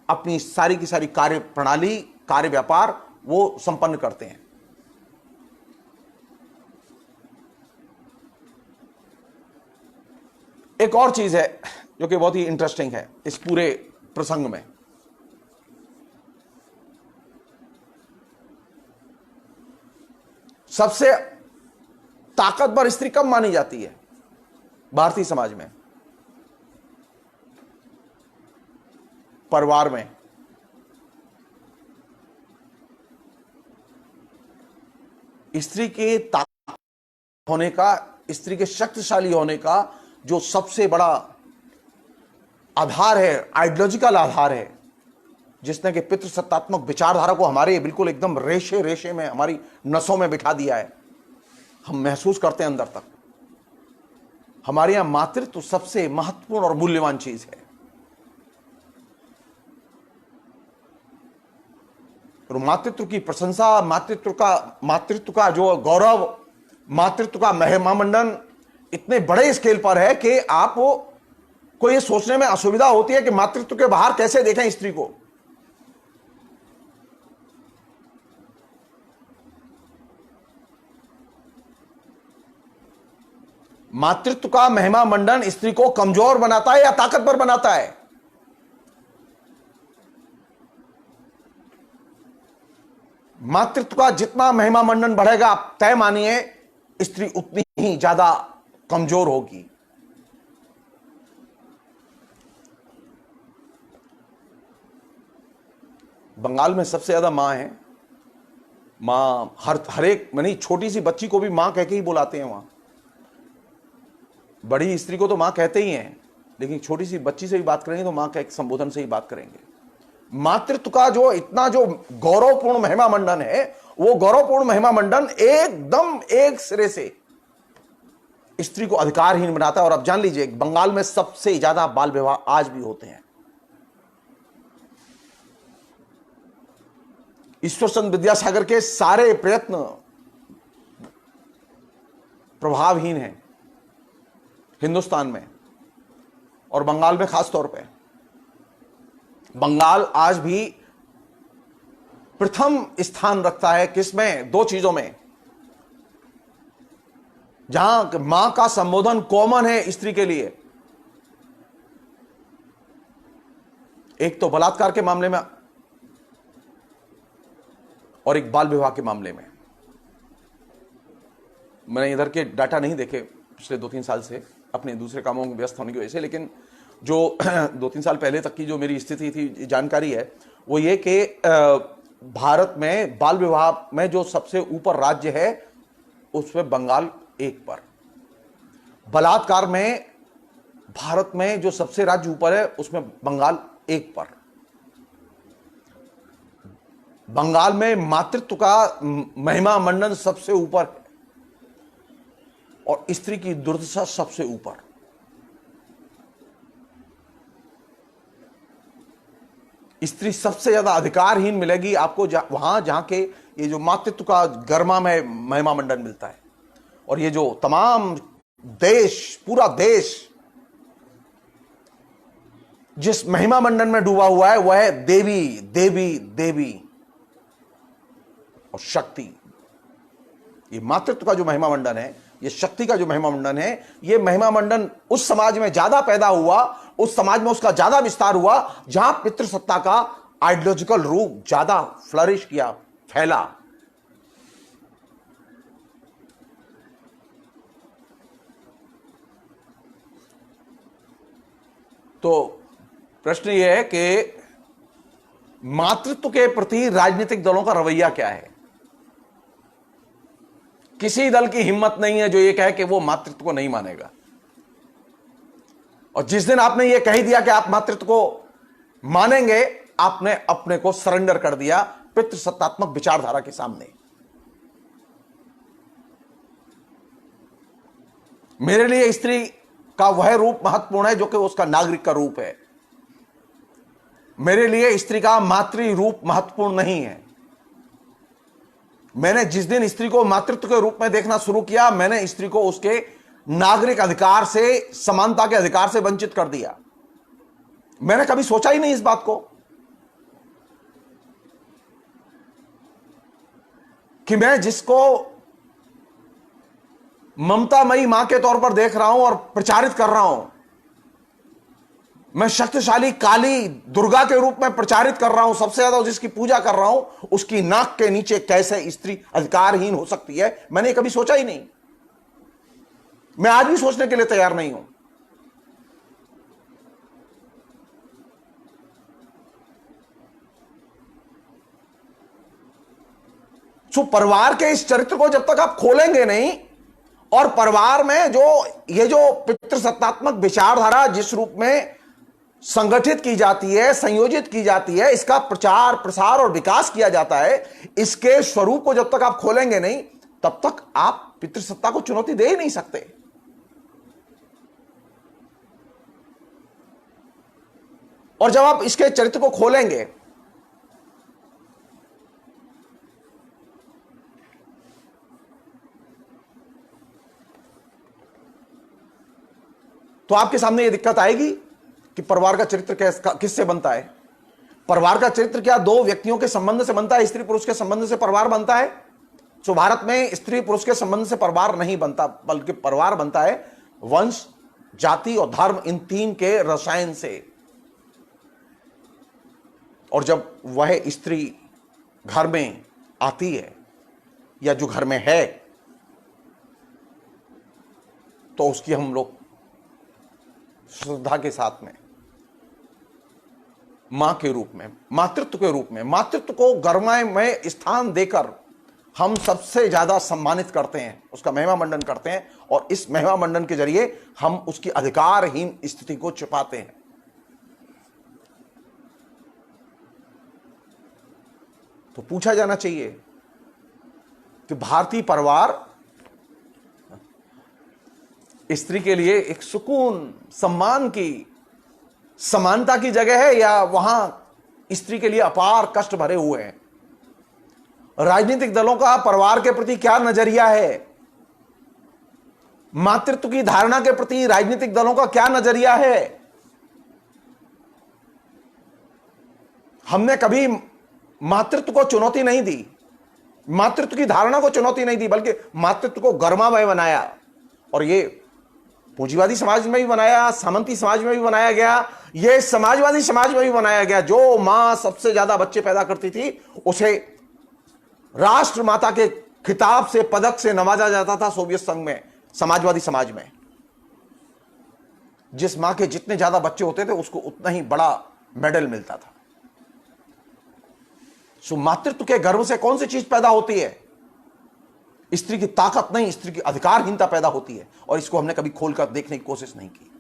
अपनी सारी की सारी कार्य प्रणाली, कार्य व्यापार वो संपन्न करते हैं। एक और चीज है जो कि बहुत ही इंटरेस्टिंग है इस पूरे प्रसंग में। सबसे ताकतवर स्त्री कब मानी जाती है भारतीय समाज में? परिवार में। स्त्री के ताकत होने का, स्त्री के शक्तिशाली होने का जो सबसे बड़ा आधार है, आइडियोलॉजिकल आधार है, जिसने कि पितृसत्तात्मक विचारधारा को हमारे बिल्कुल एकदम रेशे रेशे में, हमारी नसों में बिठा दिया है, हम महसूस करते हैं अंदर तक। हमारे यहां मातृत्व सबसे महत्वपूर्ण और मूल्यवान चीज है। और मातृत्व की प्रशंसा, मातृत्व का जो गौरव, मातृत्व का महिमामंडन इतने बड़े स्केल पर है कि आपको ये सोचने में असुविधा होती है कि मातृत्व के बाहर कैसे देखें स्त्री को। मातृत्व का महिमा मंडन स्त्री को कमजोर बनाता है या ताकतवर बनाता है? मातृत्व का जितना महिमा मंडन बढ़ेगा, आप तय मानिए स्त्री उतनी ही ज्यादा कमजोर होगी। बंगाल में सबसे ज्यादा मां है। मां हर एक, मानी छोटी सी बच्ची को भी मां कह के ही बुलाते हैं वहां। बड़ी स्त्री को तो मां कहते ही हैं, लेकिन छोटी सी बच्ची से भी बात करेंगे तो मां का एक संबोधन से ही बात करेंगे। मातृत्व का जो इतना जो गौरवपूर्ण महिमा मंडन है, वो गौरवपूर्ण महिमा मंडन एकदम एक सिरे से स्त्री को अधिकारहीन बनाता है। और अब जान लीजिए, बंगाल में सबसे ज्यादा बाल विवाह आज भी होते हैं। ईश्वर चंद्र विद्यासागर के सारे प्रयत्न प्रभावहीन हैं हिंदुस्तान में, और बंगाल में खास तौर पे। बंगाल आज भी प्रथम स्थान रखता है किसमें? दो चीजों में, जहां मां का संबोधन कॉमन है स्त्री के लिए। एक तो बलात्कार के मामले में और एक बाल विवाह के मामले में। मैंने इधर के डाटा नहीं देखे पिछले 2-3 साल से, अपने दूसरे कामों में व्यस्त होने की वजह से, लेकिन जो 2-3 साल पहले तक की जो मेरी स्थिति थी, जानकारी है, वो ये कि भारत में बाल विवाह में जो सबसे ऊपर राज्य है उसमें बंगाल 1 पर। बलात्कार में भारत में जो सबसे राज्य ऊपर है उसमें बंगाल 1 पर। बंगाल में मातृत्व का महिमा मंडन सबसे ऊपर है और स्त्री की दुर्दशा सबसे ऊपर। स्त्री सबसे ज्यादा अधिकारहीन मिलेगी आपको वहां जहां के ये जो मातृत्व का गर्मा में महिमा मंडन मिलता है। और ये जो तमाम देश, पूरा देश जिस महिमा मंडन में डूबा हुआ है वह है देवी देवी देवी और शक्ति। ये मातृत्व का जो महिमा मंडन है, ये शक्ति का जो महिमा मंडन है, ये महिमा मंडन उस समाज में ज्यादा पैदा हुआ, उस समाज में उसका ज्यादा विस्तार हुआ जहां पितृसत्ता का आइडियोलॉजिकल रूप ज्यादा फ्लरिश किया, फैला। तो प्रश्न यह है कि मातृत्व के प्रति राजनीतिक दलों का रवैया क्या है? किसी दल की हिम्मत नहीं है जो ये कहे कि वो मातृत्व को नहीं मानेगा। और जिस दिन आपने ये कह दिया कि आप मातृत्व को मानेंगे, आपने अपने को सरेंडर कर दिया पितृसत्तात्मक विचारधारा के सामने। मेरे लिए स्त्री का वह रूप महत्वपूर्ण है जो कि उसका नागरिक का रूप है। मेरे लिए स्त्री का मातृ रूप महत्वपूर्ण नहीं है। मैंने जिस दिन स्त्री को मातृत्व के रूप में देखना शुरू किया, मैंने स्त्री को उसके नागरिक अधिकार से, समानता के अधिकार से वंचित कर दिया। मैंने कभी सोचा ही नहीं इस बात को कि मैं जिसको ममतामयी मां के तौर पर देख रहा हूं और प्रचारित कर रहा हूं, मैं शक्तिशाली काली दुर्गा के रूप में प्रचारित कर रहा हूं, सबसे ज्यादा जिसकी पूजा कर रहा हूं, उसकी नाक के नीचे कैसे स्त्री अधिकारहीन हो सकती है, मैंने कभी सोचा ही नहीं। मैं आज भी सोचने के लिए तैयार नहीं हूं। सो परिवार के इस चरित्र को जब तक आप खोलेंगे नहीं, और परिवार में जो पितृसत्तात्मक विचारधारा जिस रूप में संगठित की जाती है, संयोजित की जाती है, इसका प्रचार प्रसार और विकास किया जाता है, इसके स्वरूप को जब तक आप खोलेंगे नहीं, तब तक आप पितृसत्ता को चुनौती दे ही नहीं सकते। और जब आप इसके चरित्र को खोलेंगे, तो आपके सामने यह दिक्कत आएगी कि परिवार का चरित्र किससे बनता है। परिवार का चरित्र क्या दो व्यक्तियों के संबंध से बनता है, स्त्री पुरुष के संबंध से परिवार बनता है? तो भारत में स्त्री पुरुष के संबंध से परिवार नहीं बनता, बल्कि परिवार बनता है वंश, जाति और धर्म, इन तीन के रसायन से। और जब वह स्त्री घर में आती है या जो घर में है, तो उसकी हम लोग श्रद्धा के साथ में मां के रूप में, मातृत्व के रूप में, मातृत्व को गरिमा में स्थान देकर हम सबसे ज्यादा सम्मानित करते हैं, उसका महिमा मंडन करते हैं, और इस महिमा मंडन के जरिए हम उसकी अधिकारहीन स्थिति को छिपाते हैं। तो पूछा जाना चाहिए कि भारतीय परिवार स्त्री के लिए एक सुकून, सम्मान की, समानता की जगह है, या वहां स्त्री के लिए अपार कष्ट भरे हुए हैं? राजनीतिक दलों का परिवार के प्रति क्या नजरिया है? मातृत्व की धारणा के प्रति राजनीतिक दलों का क्या नजरिया है? हमने कभी मातृत्व को चुनौती नहीं दी, मातृत्व की धारणा को चुनौती नहीं दी, बल्कि मातृत्व को गरिमामय बनाया। और ये पूंजीवादी समाज में भी बनाया, सामंती समाज में भी बनाया गया, ये समाजवादी समाज में भी बनाया गया। जो मां सबसे ज्यादा बच्चे पैदा करती थी, उसे राष्ट्र माता के खिताब से, पदक से नवाजा जाता था सोवियत संघ में, समाजवादी समाज में। जिस मां के जितने ज्यादा बच्चे होते थे, उसको उतना ही बड़ा मेडल मिलता था। सो मातृत्व के गर्भ से कौन सी चीज पैदा होती है? स्त्री की ताकत नहीं, स्त्री की अधिकारहीनता पैदा होती है, और इसको हमने कभी खोलकर देखने की कोशिश नहीं की।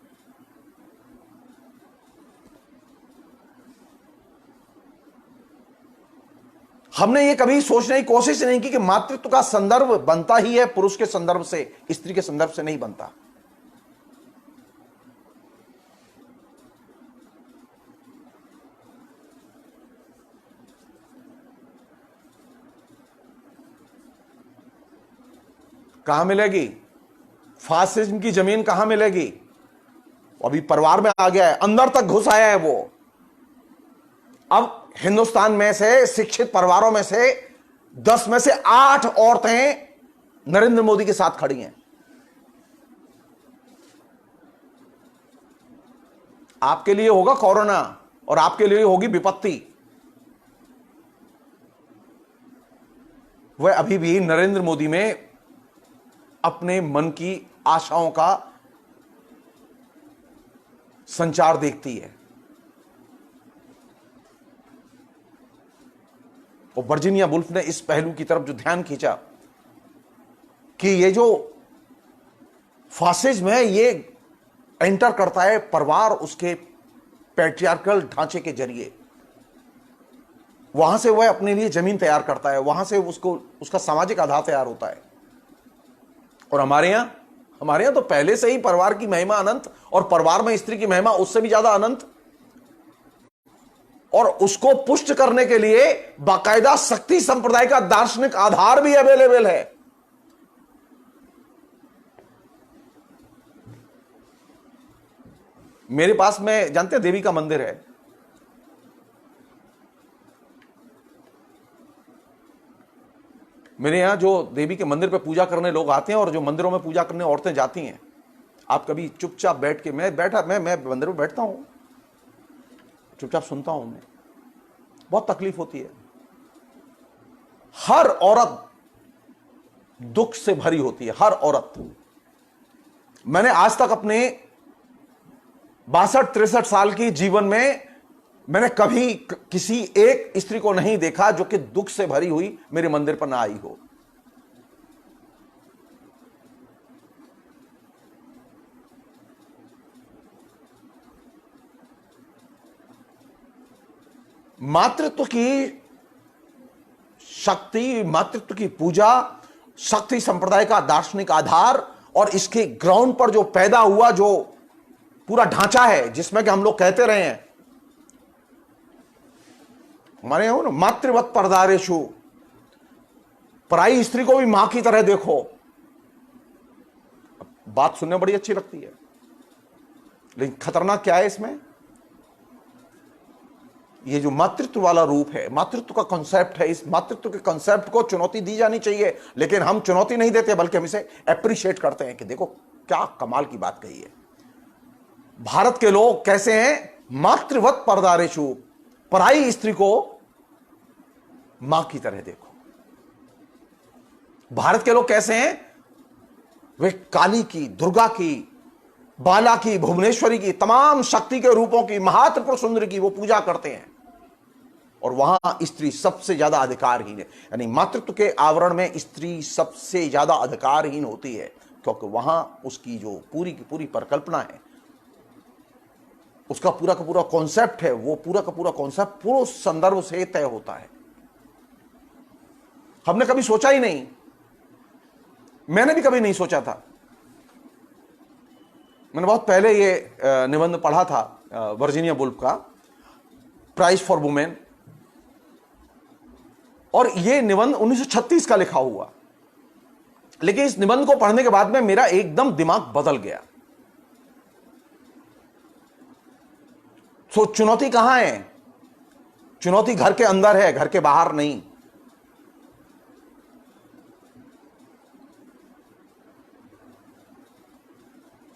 हमने ये कभी सोचने की कोशिश नहीं की कि मातृत्व का संदर्भ बनता ही है पुरुष के संदर्भ से, स्त्री के संदर्भ से नहीं बनता। कहां मिलेगी? फासिज्म की जमीन कहां मिलेगी? अभी परिवार में आ गया है, अंदर तक घुस आया है वो। अब हिंदुस्तान में से शिक्षित परिवारों में से 10 में से 8 औरतें नरेंद्र मोदी के साथ खड़ी हैं। आपके लिए होगा कोरोना और आपके लिए होगी विपत्ति, वह अभी भी नरेंद्र मोदी में अपने मन की आशाओं का संचार देखती है। और वर्जीनिया वुल्फ ने इस पहलू की तरफ जो ध्यान खींचा कि ये जो फासिज्म है, ये एंटर करता है परिवार उसके पैट्रियार्कल ढांचे के जरिए, वहां से वह अपने लिए जमीन तैयार करता है, वहां से उसको उसका सामाजिक आधार तैयार होता है। और हमारे यहां तो पहले से ही परिवार की महिमा अनंत, और परिवार में स्त्री की महिमा उससे भी ज्यादा अनंत, और उसको पुष्ट करने के लिए बाकायदा शक्ति संप्रदाय का दार्शनिक आधार भी अवेलेबल है। मेरे पास में जानते हैं देवी का मंदिर है, मेरे यहां जो देवी के मंदिर पे पूजा करने लोग आते हैं और जो मंदिरों में पूजा करने औरतें जाती हैं, आप कभी चुपचाप बैठ के, मैं मंदिर में बैठता हूं, चुपचाप सुनता हूं, मैं बहुत तकलीफ होती है। हर औरत दुख से भरी होती है, हर औरत। मैंने आज तक अपने 62-63 साल की जीवन में मैंने कभी किसी एक स्त्री को नहीं देखा जो कि दुख से भरी हुई मेरे मंदिर पर ना आई हो। मातृत्व की शक्ति, मातृत्व की पूजा, शक्ति संप्रदाय का दार्शनिक आधार, और इसके ग्राउंड पर जो पैदा हुआ जो पूरा ढांचा है, जिसमें कि हम लोग कहते रहे हैं हमारे यहां ना, मातृवत परदारेशु, पराई स्त्री को भी मां की तरह देखो। बात सुनने बड़ी अच्छी लगती है, लेकिन खतरनाक क्या है इसमें? ये जो मातृत्व वाला रूप है, मातृत्व का कॉन्सेप्ट है, इस मातृत्व के कॉन्सेप्ट को चुनौती दी जानी चाहिए, लेकिन हम चुनौती नहीं देते, बल्कि हम इसे एप्रिशिएट करते हैं कि देखो क्या कमाल की बात कही है। भारत के लोग कैसे हैं? मातृवत परदारेशु, पराई स्त्री को मां की तरह देखो। भारत के लोग कैसे हैं? वे काली की, दुर्गा की, बाला की, भुवनेश्वरी की, तमाम शक्ति के रूपों की, महात्रिपुर सुंदरी की वो पूजा करते हैं, और वहां स्त्री सबसे ज्यादा अधिकारहीन है। यानी मातृत्व के आवरण में स्त्री सबसे ज्यादा अधिकारहीन होती है, क्योंकि वहां उसकी जो पूरी की पूरी परिकल्पना है, उसका पूरा का पूरा कॉन्सेप्ट है, वो पूरा का पूरा कॉन्सेप्ट पुरुष संदर्भ से तय होता है। हमने कभी सोचा ही नहीं, मैंने भी कभी नहीं सोचा था। मैंने बहुत पहले ये निबंध पढ़ा था वर्जीनिया वुल्फ का, प्राइज फॉर वुमेन, और ये निबंध 1936 का लिखा हुआ। लेकिन इस निबंध को पढ़ने के बाद में मेरा एकदम दिमाग बदल गया। तो चुनौती कहां है? चुनौती घर के अंदर है, घर के बाहर नहीं।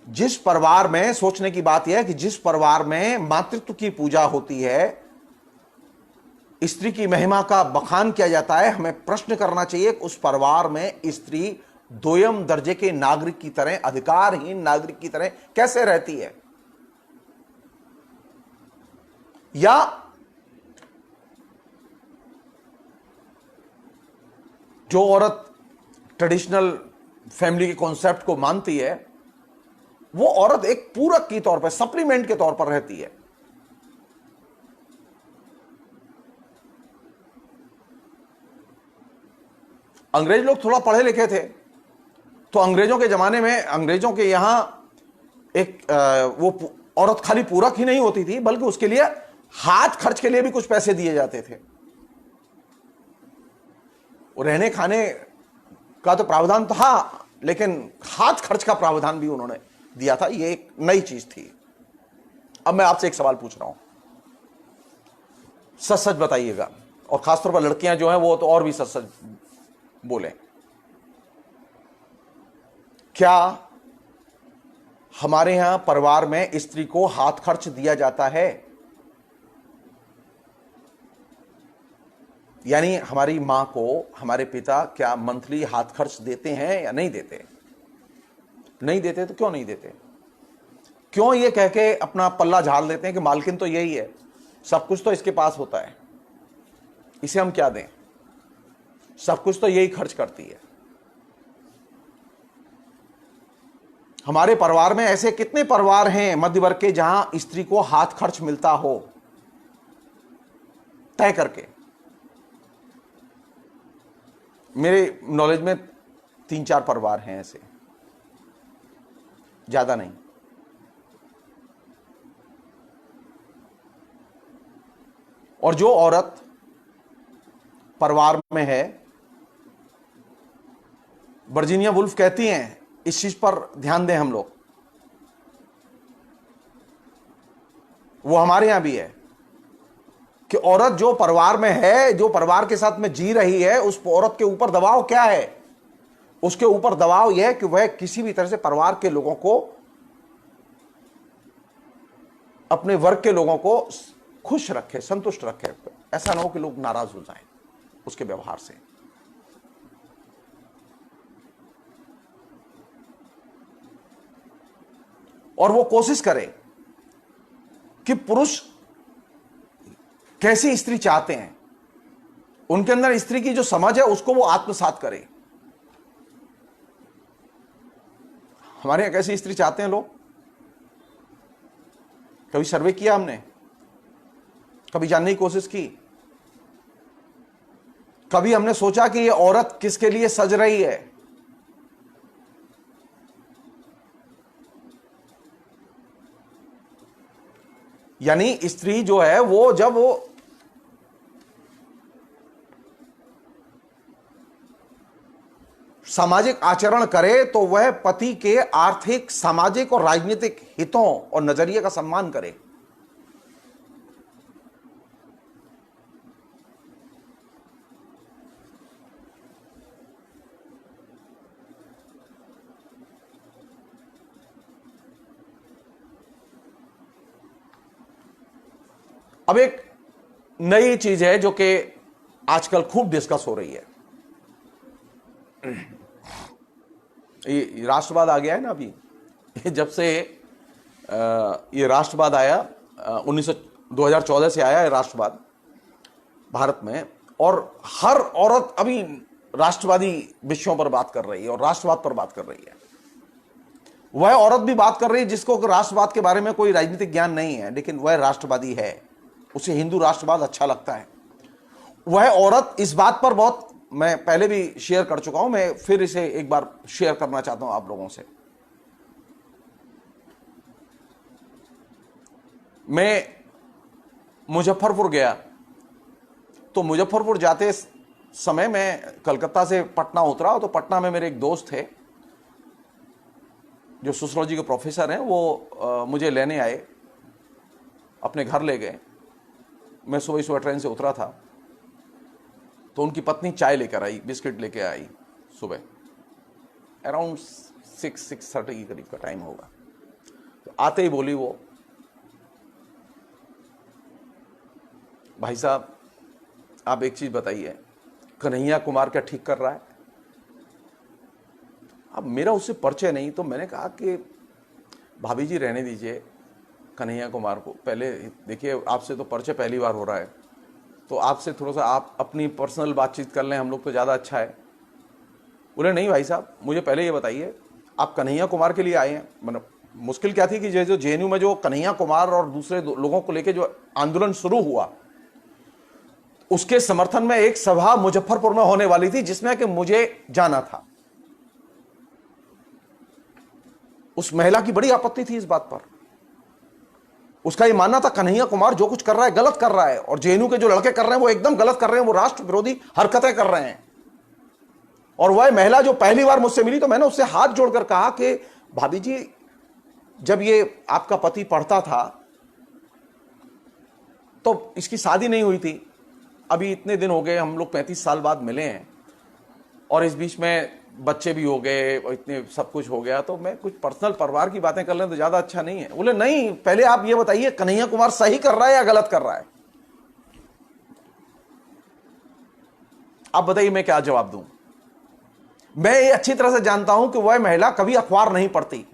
जिस परिवार में, सोचने की बात यह है कि जिस परिवार में मातृत्व की पूजा होती है, स्त्री की महिमा का बखान किया जाता है, हमें प्रश्न करना चाहिए कि उस परिवार में स्त्री दोयम दर्जे के नागरिक की तरह, अधिकारहीन नागरिक की तरह कैसे रहती है? या जो औरत ट्रेडिशनल फैमिली के कॉन्सेप्ट को मानती है, वो औरत एक पूरक के तौर पर, सप्लीमेंट के तौर पर रहती है। अंग्रेज लोग थोड़ा पढ़े लिखे थे, तो अंग्रेजों के जमाने में, अंग्रेजों के यहां एक वो औरत खाली पूरक ही नहीं होती थी, बल्कि उसके लिए हाथ खर्च के लिए भी कुछ पैसे दिए जाते थे। रहने खाने का तो प्रावधान था, लेकिन हाथ खर्च का प्रावधान भी उन्होंने दिया था। ये एक नई चीज थी। अब मैं आपसे एक सवाल पूछ रहा हूं, सच सच बताइएगा, और खासतौर पर लड़कियां जो हैं वो तो और भी सच सच बोले। क्या हमारे यहां परिवार में स्त्री को हाथ खर्च दिया जाता है? यानी हमारी मां को हमारे पिता क्या मंथली हाथ खर्च देते हैं या नहीं देते? नहीं देते तो क्यों नहीं देते? क्यों ये कह के अपना पल्ला झाड़ लेते हैं कि मालकिन तो यही है, सब कुछ तो इसके पास होता है, इसे हम क्या दें, सब कुछ तो यही खर्च करती है। हमारे परिवार में ऐसे कितने परिवार हैं मध्य वर्ग के जहां स्त्री को हाथ खर्च मिलता हो तय करके? मेरे नॉलेज में 3-4 परिवार हैं ऐसे, ज्यादा नहीं। और जो औरत परिवार में है, वर्जीनिया वुल्फ कहती हैं, इस चीज पर ध्यान दें हम लोग, वो हमारे यहां भी है कि औरत जो परिवार में है, जो परिवार के साथ में जी रही है, उस औरत के ऊपर दबाव क्या है? उसके ऊपर दबाव यह है कि वह किसी भी तरह से परिवार के लोगों को, अपने वर्ग के लोगों को खुश रखे, संतुष्ट रखे। ऐसा ना हो कि लोग नाराज हो जाएं उसके व्यवहार से। और वो कोशिश करे कि पुरुष कैसी स्त्री चाहते हैं, उनके अंदर स्त्री की जो समझ है उसको वो आत्मसात करे। हमारे यहां कैसी स्त्री चाहते हैं लोग? कभी सर्वे किया हमने? कभी जानने की कोशिश की? कभी हमने सोचा कि ये औरत किसके लिए सज रही है? यानी स्त्री जो है वो जब वो सामाजिक आचरण करे तो वह पति के आर्थिक, सामाजिक और राजनीतिक हितों और नजरिए का सम्मान करे। अब एक नई चीज है जो कि आजकल खूब डिस्कस हो रही है, ये राष्ट्रवाद आ गया है ना अभी। जब से ये राष्ट्रवाद आया, 2014 से आया है राष्ट्रवाद भारत में, और हर औरत अभी राष्ट्रवादी विषयों पर बात कर रही है और राष्ट्रवाद पर बात कर रही है। वह औरत भी बात कर रही है जिसको राष्ट्रवाद के बारे में कोई राजनीतिक ज्ञान नहीं है, लेकिन वह राष्ट्रवादी है, उसे हिंदू राष्ट्रवाद अच्छा लगता है। वह औरत इस बात पर बहुत, मैं पहले भी शेयर कर चुका हूं, मैं फिर इसे एक बार शेयर करना चाहता हूं आप लोगों से। मैं मुजफ्फरपुर गया, तो मुजफ्फरपुर जाते समय मैं कलकत्ता से पटना उतरा, तो पटना में मेरे एक दोस्त थे जो सोशियोलॉजी के प्रोफेसर हैं। वो मुझे लेने आए, अपने घर ले गए। मैं सुबह सुबह ट्रेन से उतरा था, तो उनकी पत्नी चाय लेकर आई, बिस्किट लेके आई सुबह, अराउंड 6-6:30 के करीब का टाइम होगा। तो आते ही बोली वो, भाई साहब आप एक चीज बताइए, कन्हैया कुमार क्या ठीक कर रहा है? अब मेरा उससे परिचय नहीं, तो मैंने कहा कि भाभी जी रहने दीजिए कन्हैया कुमार को, पहले देखिए आपसे तो परिचय पहली बार हो रहा है, तो आपसे थोड़ा सा आप अपनी पर्सनल बातचीत कर लें, हम लोग तो ज़्यादा अच्छा है। बोले नहीं भाई साहब, मुझे पहले ये बताइए आप कन्हैया कुमार के लिए आए हैं? मतलब मुश्किल क्या थी कि जो जेएनयू में जो कन्हैया कुमार और दूसरे लोगों को लेकर जो आंदोलन शुरू हुआ, उसके समर्थन में एक सभा मुजफ्फरपुर में होने वाली थी जिसमें कि मुझे जाना था। उस महिला की बड़ी आपत्ति थी इस बात पर। उसका ये मानना था कन्हैया कुमार जो कुछ कर रहा है गलत कर रहा है, और जेएनयू के जो लड़के कर रहे हैं वो एकदम गलत कर रहे हैं, वो राष्ट्र विरोधी हरकतें कर रहे हैं। और वह महिला जो पहली बार मुझसे मिली, तो मैंने उससे हाथ जोड़कर कहा कि भाभी जी, जब ये आपका पति पढ़ता था तो इसकी शादी नहीं हुई थी, अभी इतने दिन हो गए, हम लोग 35 साल बाद मिले हैं, और इस बीच में बच्चे भी हो गए और इतने सब कुछ हो गया, तो मैं कुछ पर्सनल परिवार की बातें कर लें तो ज्यादा अच्छा नहीं है। बोले नहीं, पहले आप ये बताइए कन्हैया कुमार सही कर रहा है या गलत कर रहा है? आप बताइए मैं क्या जवाब दूं? मैं ये अच्छी तरह से जानता हूं कि वह महिला कभी अखबार नहीं पढ़ती,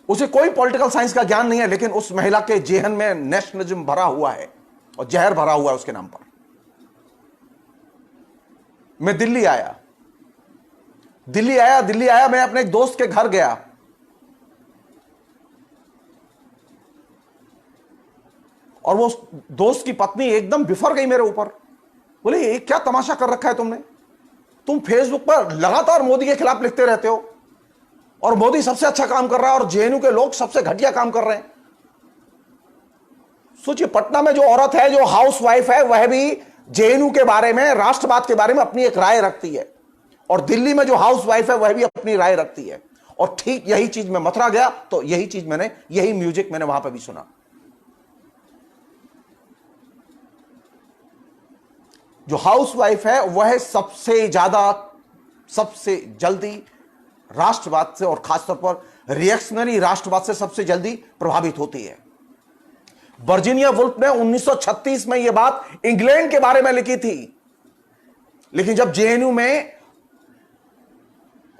उसे कोई पॉलिटिकल साइंस का ज्ञान नहीं है, लेकिन उस महिला के जेहन में नेशनलिज्म भरा हुआ है और जहर भरा हुआ है उसके नाम पर। मैं दिल्ली आया, दिल्ली आया, मैं अपने एक दोस्त के घर गया, और वो दोस्त की पत्नी एकदम बिफर गई मेरे ऊपर। बोले ये क्या तमाशा कर रखा है तुमने, तुम फेसबुक पर लगातार मोदी के खिलाफ लिखते रहते हो, और मोदी सबसे अच्छा काम कर रहा है और जेएनयू के लोग सबसे घटिया काम कर रहे हैं। सोचिए, पटना में जो औरत है, जो हाउस वाइफ है, वह भी जेएनयू के बारे में, राष्ट्रवाद के बारे में अपनी एक राय रखती है, और दिल्ली में जो हाउस वाइफ है वह भी अपनी राय रखती है। और ठीक यही चीज मैं मथुरा गया तो यही म्यूजिक मैंने वहां पर भी सुना। जो हाउस वाइफ है वह सबसे जल्दी राष्ट्रवाद से, और खासतौर पर रिएक्शनरी राष्ट्रवाद से सबसे जल्दी प्रभावित होती है। वर्जीनिया वुल्फ ने 1936 में यह बात इंग्लैंड के बारे में लिखी थी, लेकिन जब जेएनयू में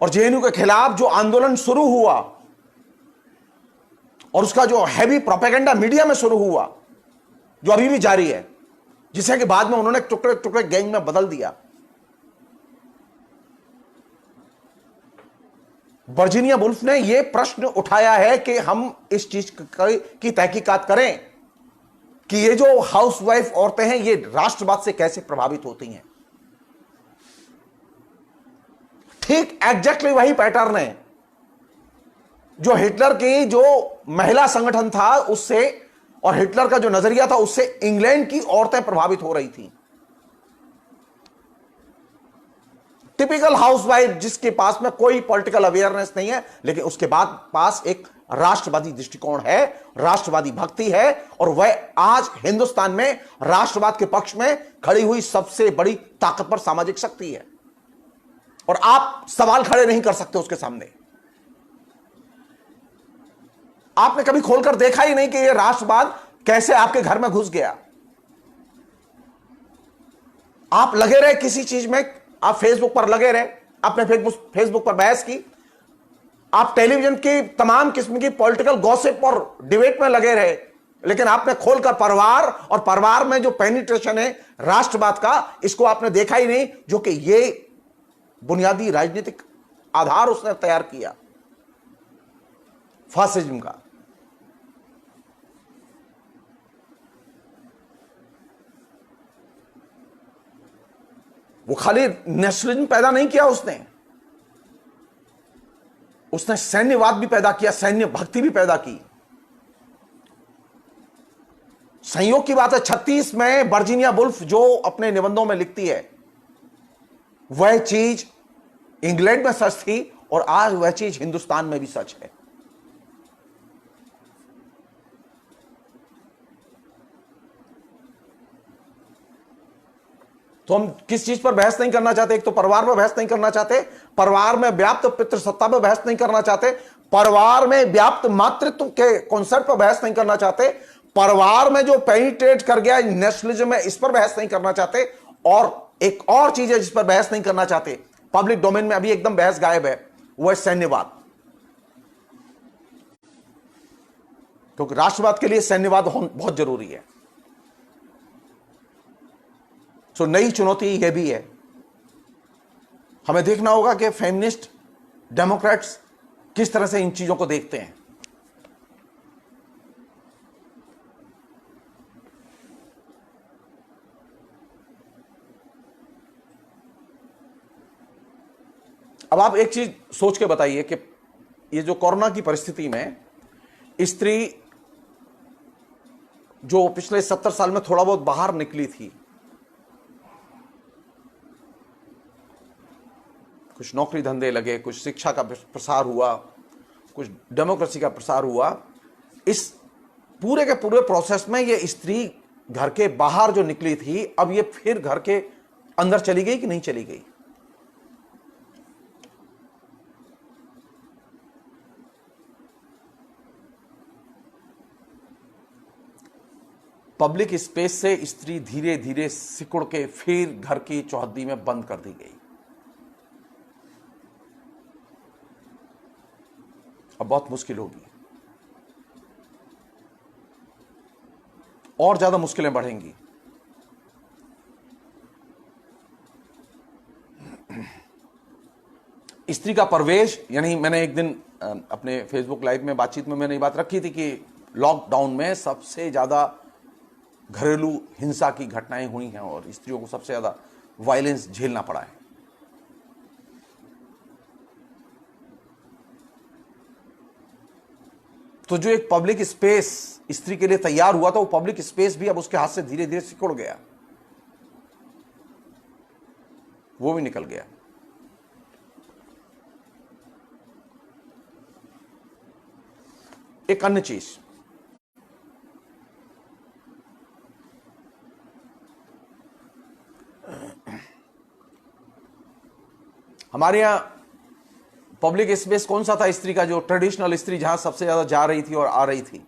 और जेएनयू के खिलाफ जो आंदोलन शुरू हुआ, और उसका जो हैवी प्रोपेगेंडा मीडिया में शुरू हुआ, जो अभी भी जारी है, जिसे कि बाद में उन्होंने टुकड़े टुकड़े गैंग में बदल दिया। वर्जीनिया वुल्फ ने यह प्रश्न उठाया है कि हम इस चीज की तहकीकात करें कि ये जो हाउसवाइफ औरतें हैं ये राष्ट्रवाद से कैसे प्रभावित होती हैं। ठीक एग्जैक्टली वही पैटर्न है जो हिटलर की जो महिला संगठन था उससे, और हिटलर का जो नजरिया था उससे इंग्लैंड की औरतें प्रभावित हो रही थी। टिपिकल हाउसवाइफ जिसके पास में कोई पॉलिटिकल अवेयरनेस नहीं है, लेकिन उसके बाद पास एक राष्ट्रवादी दृष्टिकोण है, राष्ट्रवादी भक्ति है, और वह आज हिंदुस्तान में राष्ट्रवाद के पक्ष में खड़ी हुई सबसे बड़ी ताकतवर सामाजिक शक्ति है, और आप सवाल खड़े नहीं कर सकते उसके सामने। आपने कभी खोलकर देखा ही नहीं कि यह राष्ट्रवाद कैसे आपके घर में घुस गया। आप लगे रहे किसी चीज में, आप फेसबुक पर लगे रहे, आपने फेसबुक पर बहस की, आप टेलीविजन की तमाम किस्म की पॉलिटिकल गॉसिप और डिबेट में लगे रहे, लेकिन आपने खोलकर परिवार, और परिवार में जो पेनिट्रेशन है राष्ट्रवाद का, इसको आपने देखा ही नहीं, जो कि ये बुनियादी राजनीतिक आधार उसने तैयार किया फासिज्म का। वो खाली नेशनलिज्म पैदा नहीं किया उसने सैन्यवाद भी पैदा किया, सैन्य भक्ति भी पैदा की। संयोग की बात है 36 में वर्जीनिया वुल्फ जो अपने निबंधों में लिखती है वह चीज इंग्लैंड में सच थी, और आज वह चीज हिंदुस्तान में भी सच है। तो हम किस चीज पर बहस नहीं करना चाहते? एक तो परिवार पर बहस नहीं करना चाहते, परिवार में व्याप्त पितृसत्ता पर बहस नहीं करना चाहते, परिवार में व्याप्त मातृत्व के कॉन्सेप्ट पर बहस नहीं करना चाहते, परिवार में जो पेनिट्रेट कर गया नेशनलिज्म है इस पर बहस नहीं करना चाहते, और एक और चीज है जिस पर बहस नहीं करना चाहते, पब्लिक डोमेन में अभी एकदम बहस गायब है, वह है सैन्यवाद। क्योंकि राष्ट्रवाद के लिए सैन्यवाद बहुत जरूरी है। तो नई चुनौती यह भी है, हमें देखना होगा कि फेमिनिस्ट डेमोक्रेट्स किस तरह से इन चीजों को देखते हैं। अब आप एक चीज सोच के बताइए कि ये जो कोरोना की परिस्थिति में स्त्री जो पिछले 70 साल में थोड़ा बहुत बाहर निकली थी, कुछ नौकरी धंधे लगे, कुछ शिक्षा का प्रसार हुआ, कुछ डेमोक्रेसी का प्रसार हुआ, इस पूरे के पूरे प्रोसेस में ये स्त्री घर के बाहर जो निकली थी, अब ये फिर घर के अंदर चली गई कि नहीं चली गई? पब्लिक स्पेस से स्त्री धीरे धीरे सिकुड़ के फिर घर की चौहद्दी में बंद कर दी गई। अब बहुत मुश्किल होगी, और ज्यादा मुश्किलें बढ़ेंगी। स्त्री का प्रवेश, यानी मैंने एक दिन अपने फेसबुक लाइव में बातचीत में मैंने ये बात रखी थी कि लॉकडाउन में सबसे ज्यादा घरेलू हिंसा की घटनाएं हुई हैं और स्त्रियों को सबसे ज्यादा वायलेंस झेलना पड़ा है। तो जो एक पब्लिक स्पेस स्त्री के लिए तैयार हुआ था, वो पब्लिक स्पेस भी अब उसके हाथ से धीरे धीरे सिकुड़ गया, वो भी निकल गया। एक अन्य चीज, हमारे यहां पब्लिक स्पेस कौन सा था स्त्री का, जो ट्रेडिशनल स्त्री जहां सबसे ज्यादा जा रही थी और आ रही थी?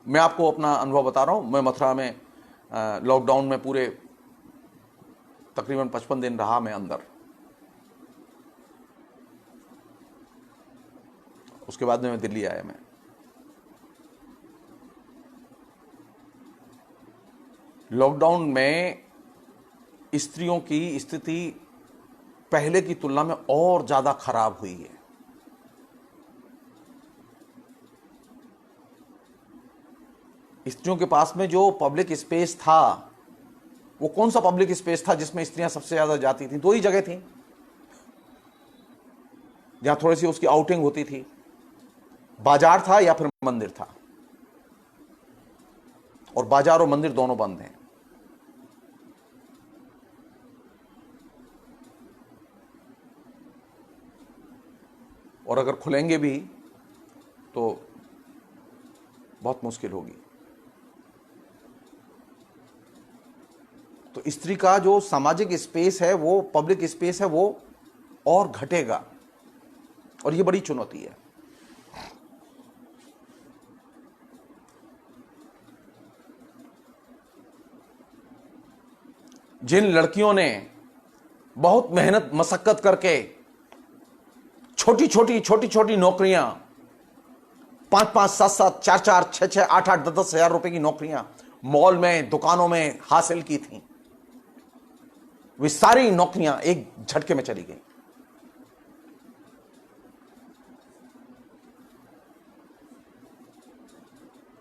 मैं आपको अपना अनुभव बता रहा हूं। मैं मथुरा में लॉकडाउन में पूरे तकरीबन 55 दिन रहा मैं अंदर। उसके बाद में मैं दिल्ली आया। मैं लॉकडाउन में स्त्रियों की स्थिति पहले की तुलना में और ज्यादा खराब हुई है। स्त्रियों के पास में जो पब्लिक स्पेस था, वो कौन सा पब्लिक स्पेस था जिसमें स्त्रियां सबसे ज्यादा जाती थी? दो ही जगह थी जहां थोड़ी सी उसकी आउटिंग होती थी, बाजार था या फिर मंदिर था, और बाजार और मंदिर दोनों बंद हैं। और अगर खुलेंगे भी तो बहुत मुश्किल होगी। तो स्त्री का जो सामाजिक स्पेस है, वो पब्लिक स्पेस है, वो और घटेगा, और ये बड़ी चुनौती है। जिन लड़कियों ने बहुत मेहनत मशक्कत करके छोटी छोटी नौकरियां, 5-5, 7-7, 4-4, 6-6, 8-8, 10-10 हजार रुपए की नौकरियां मॉल में, दुकानों में हासिल की थी, वे सारी नौकरियां एक झटके में चली गई।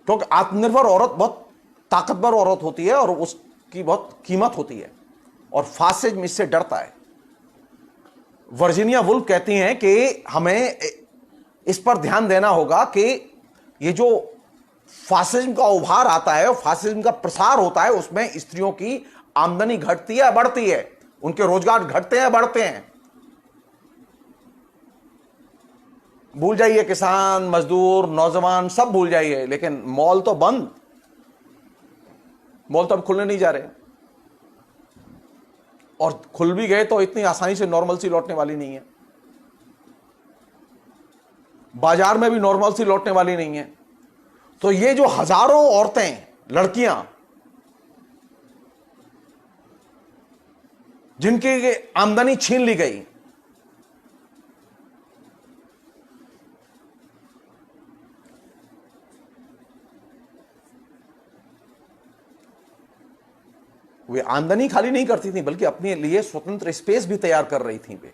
क्योंकि आत्मनिर्भर औरत बहुत ताकतवर औरत होती है और उसकी बहुत कीमत होती है, और फासिज्म इससे डरता है। वर्जीनिया वुल्फ कहती हैं कि हमें इस पर ध्यान देना होगा कि ये जो फासिज्म का उभार आता है, फासिज्म का प्रसार होता है, उसमें स्त्रियों की आमदनी घटती है बढ़ती है, उनके रोजगार घटते हैं बढ़ते हैं। भूल जाइए किसान, मजदूर, नौजवान, सब भूल जाइए, लेकिन मॉल तो बंद, मॉल तो अब खुलने नहीं जा रहे, और खुल भी गए तो इतनी आसानी से नॉर्मल सी लौटने वाली नहीं है। बाजार में भी नॉर्मल सी लौटने वाली नहीं है। तो ये जो हजारों औरतें, लड़कियां जिनकी आमदनी छीन ली गई, वे आमदनी खाली नहीं करती थी बल्कि अपने लिए स्वतंत्र स्पेस भी तैयार कर रही थी वे।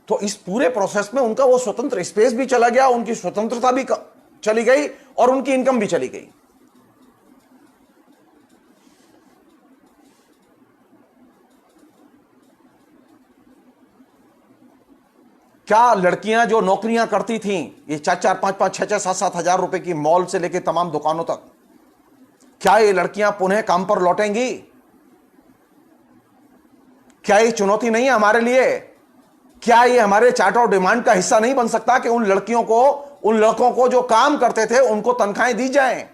तो इस पूरे प्रोसेस में उनका वो स्वतंत्र स्पेस भी चला गया, उनकी स्वतंत्रता भी चली गई और उनकी इनकम भी चली गई। क्या लड़कियां जो नौकरियां करती थीं, ये 4-4, 5-5, 6-6, 7-7 हजार रुपए की मॉल से लेकर तमाम दुकानों तक, क्या ये लड़कियां पुनः काम पर लौटेंगी? क्या ये चुनौती नहीं है हमारे लिए? क्या ये हमारे चार्ट ऑफ डिमांड का हिस्सा नहीं बन सकता कि उन लड़कियों को, उन लड़कों को जो काम करते थे उनको तनख्वाहें दी जाएं?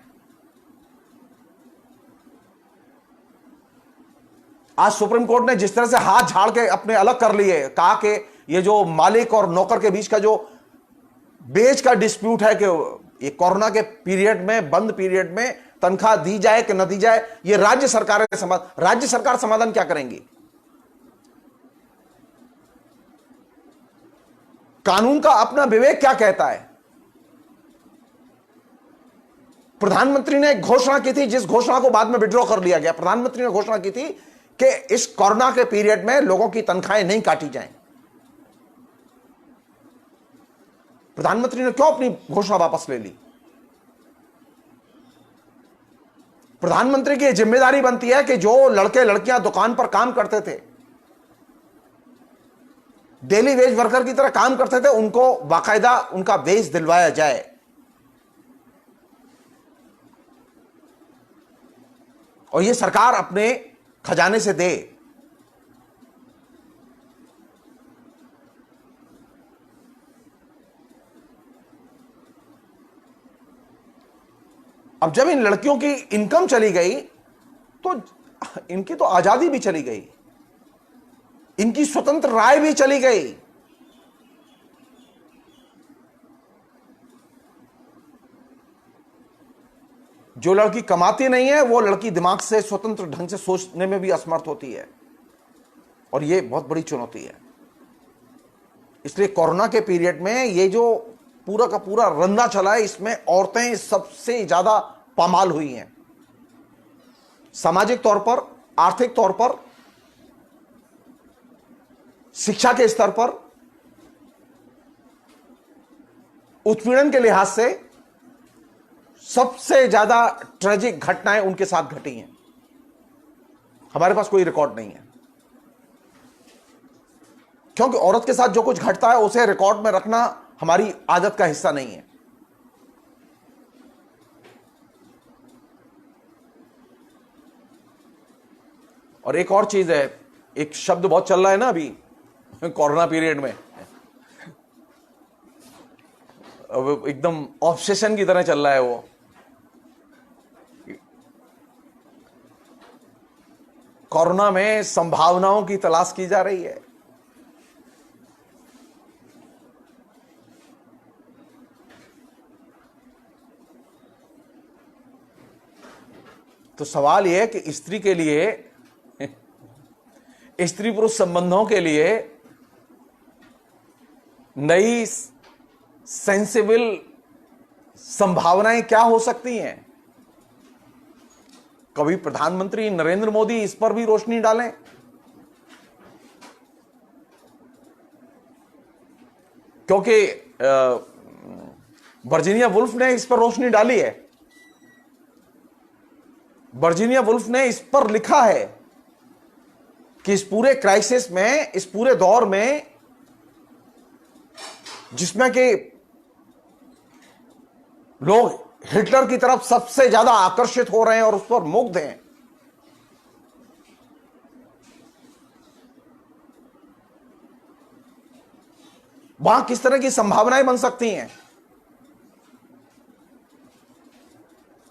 आज सुप्रीम कोर्ट ने जिस तरह से हाथ झाड़ के अपने अलग कर लिए, कहा कि ये जो मालिक और नौकर के बीच का जो बेच का डिस्प्यूट है कि ये कोरोना के पीरियड में, बंद पीरियड में तनख्वाह दी जाए कि न दी जाए, ये राज्य सरकार समाधान क्या करेंगी? कानून का अपना विवेक क्या कहता है? प्रधानमंत्री ने एक घोषणा की थी, जिस घोषणा को बाद में विड्रॉ कर लिया गया। प्रधानमंत्री ने घोषणा की थी कि इस कोरोना के पीरियड में लोगों की तनख्वाहें नहीं काटी जाएं। प्रधानमंत्री ने क्यों अपनी घोषणा वापस ले ली? प्रधानमंत्री की जिम्मेदारी बनती है कि जो लड़के लड़कियां दुकान पर काम करते थे, डेली वेज वर्कर की तरह काम करते थे, उनको बाकायदा उनका वेज दिलवाया जाए। और यह सरकार अपने खजाने से दे। अब जब इन लड़कियों की इनकम चली गई तो इनकी तो आजादी भी चली गई, इनकी स्वतंत्र राय भी चली गई। जो लड़की कमाती नहीं है वो लड़की दिमाग से स्वतंत्र ढंग से सोचने में भी असमर्थ होती है, और ये बहुत बड़ी चुनौती है। इसलिए कोरोना के पीरियड में ये जो पूरा का पूरा रंधा चला है, इसमें औरतें सबसे ज्यादा पामाल हुई हैं, सामाजिक तौर पर, आर्थिक तौर पर, शिक्षा के स्तर पर, उत्पीड़न के लिहाज से सबसे ज्यादा ट्रेजिक घटनाएं उनके साथ घटी हैं। हमारे पास कोई रिकॉर्ड नहीं है, क्योंकि औरत के साथ जो कुछ घटता है उसे रिकॉर्ड में रखना हमारी आदत का हिस्सा नहीं है। और एक और चीज है, एक शब्द बहुत चल रहा है ना अभी कोरोना पीरियड में, एकदम ऑब्सेशन की तरह चल रहा है वो, कोरोना में संभावनाओं की तलाश की जा रही है। तो सवाल यह है कि स्त्री के लिए, स्त्री पुरुष संबंधों के लिए नई सेंसिबल संभावनाएं क्या हो सकती हैं? कभी प्रधानमंत्री नरेंद्र मोदी इस पर भी रोशनी डालें। क्योंकि वर्जीनिया वुल्फ ने इस पर रोशनी डाली है। वर्जीनिया वुल्फ ने इस पर लिखा है कि इस पूरे क्राइसिस में, इस पूरे दौर में जिसमें कि लोग हिटलर की तरफ सबसे ज्यादा आकर्षित हो रहे हैं और उस पर मुग्ध हैं, वहां किस तरह की संभावनाएं बन सकती हैं,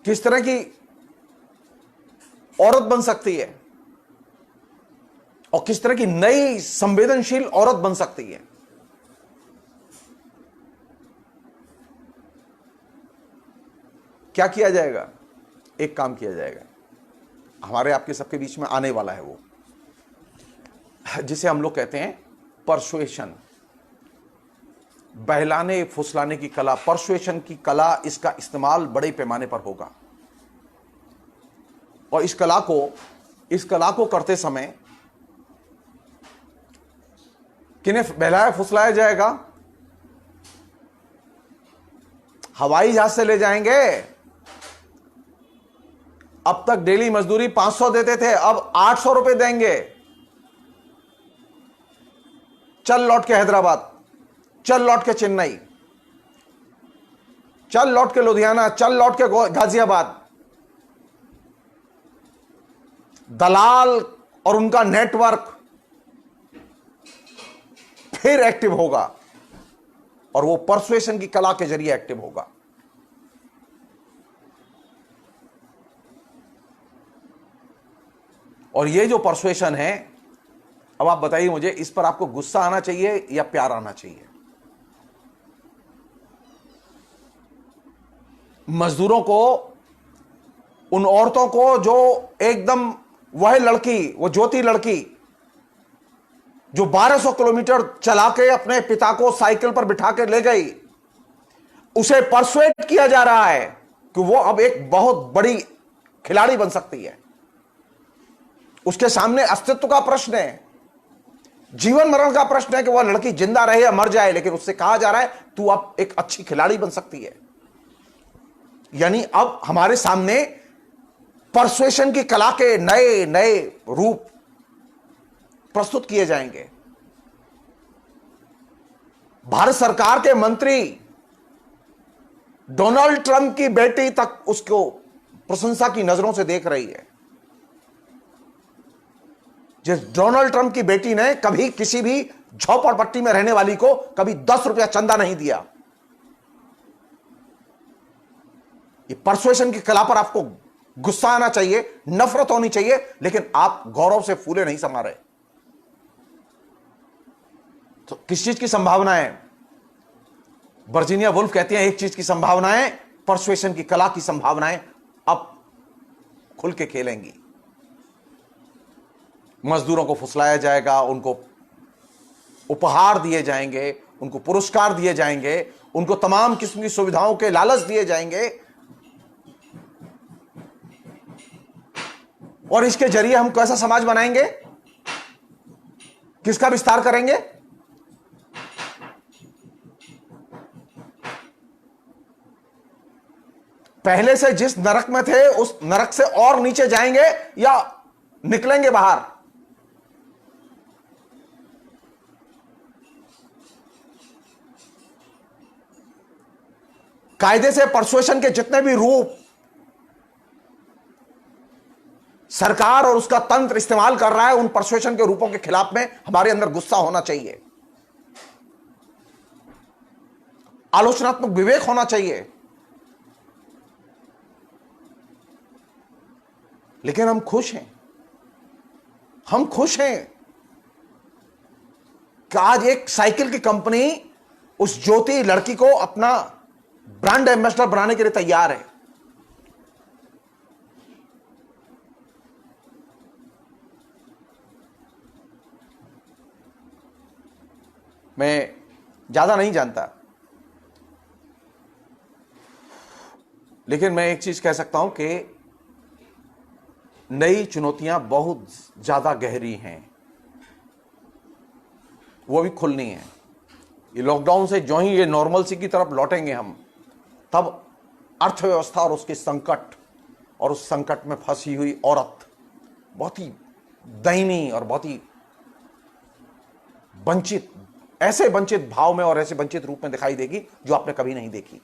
किस तरह की औरत बन सकती है और किस तरह की नई संवेदनशील औरत बन सकती है। क्या किया जाएगा? एक काम किया जाएगा, हमारे आपके सबके बीच में आने वाला है वो, जिसे हम लोग कहते हैं परसुएशन, बहलाने फुसलाने की कला, परसुएशन की कला। इसका इस्तेमाल बड़े पैमाने पर होगा और इस कला को करते समय किन्हें बहलाया फुसलाया जाएगा? हवाई जहाज से ले जाएंगे। अब तक डेली मजदूरी 500 देते थे, अब 800 रुपए देंगे। चल लौट के हैदराबाद, चल लौट के चेन्नई, चल लौट के लुधियाना, चल लौट के गाजियाबाद। दलाल और उनका नेटवर्क फिर एक्टिव होगा और वो परसुएशन की कला के जरिए एक्टिव होगा। और ये जो परसुएशन है, अब आप बताइए मुझे, इस पर आपको गुस्सा आना चाहिए या प्यार आना चाहिए? मजदूरों को, उन औरतों को जो एकदम वह लड़की, वो ज्योति लड़की जो 1200 किलोमीटर चला के अपने पिता को साइकिल पर बिठा के ले गई, उसे परसुएट किया जा रहा है कि वो अब एक बहुत बड़ी खिलाड़ी बन सकती है। उसके सामने अस्तित्व का प्रश्न है, जीवन मरण का प्रश्न है कि वह लड़की जिंदा रहे या मर जाए, लेकिन उससे कहा जा रहा है तू अब एक अच्छी खिलाड़ी बन सकती है। यानी अब हमारे सामने परसुएशन की कला के नए नए रूप प्रस्तुत किए जाएंगे। भारत सरकार के मंत्री डोनाल्ड ट्रंप की बेटी तक उसको प्रशंसा की नजरों से देख रही है। जिस डोनाल्ड ट्रंप की बेटी ने कभी किसी भी झोपड़पट्टी में रहने वाली को कभी 10 रुपया चंदा नहीं दिया। ये परसुएशन की कला पर आपको गुस्सा आना चाहिए, नफरत होनी चाहिए, लेकिन आप गौरव से फूले नहीं समा रहे। तो किस चीज की संभावना है? वर्जीनिया वुल्फ कहती हैं एक चीज की संभावनाएं, परसुएशन की कला की संभावनाएं अब खुल के खेलेंगी। मजदूरों को फुसलाया जाएगा, उनको उपहार दिए जाएंगे, उनको पुरस्कार दिए जाएंगे, उनको तमाम किस्म की सुविधाओं के लालच दिए जाएंगे, और इसके जरिए हम कैसा समाज बनाएंगे, किसका विस्तार करेंगे? पहले से जिस नरक में थे उस नरक से और नीचे जाएंगे या निकलेंगे बाहर? कायदे से परसुएशन के जितने भी रूप सरकार और उसका तंत्र इस्तेमाल कर रहा है, उन परसुएशन के रूपों के खिलाफ में हमारे अंदर गुस्सा होना चाहिए, आलोचनात्मक विवेक होना चाहिए। लेकिन हम खुश हैं, हम खुश हैं कि आज एक साइकिल की कंपनी उस ज्योति लड़की को अपना ब्रांड एम्बेसडर बनाने के लिए तैयार है। मैं ज्यादा नहीं जानता, लेकिन मैं एक चीज कह सकता हूं कि नई चुनौतियां बहुत ज्यादा गहरी हैं, वो भी खुलनी है। ये लॉकडाउन से जो ही ये नॉर्मलसी की तरफ लौटेंगे हम, तब अर्थव्यवस्था और उसके संकट और उस संकट में फंसी हुई औरत बहुत ही दयनीय और बहुत ही वंचित, ऐसे वंचित भाव में और ऐसे वंचित रूप में दिखाई देगी जो आपने कभी नहीं देखी।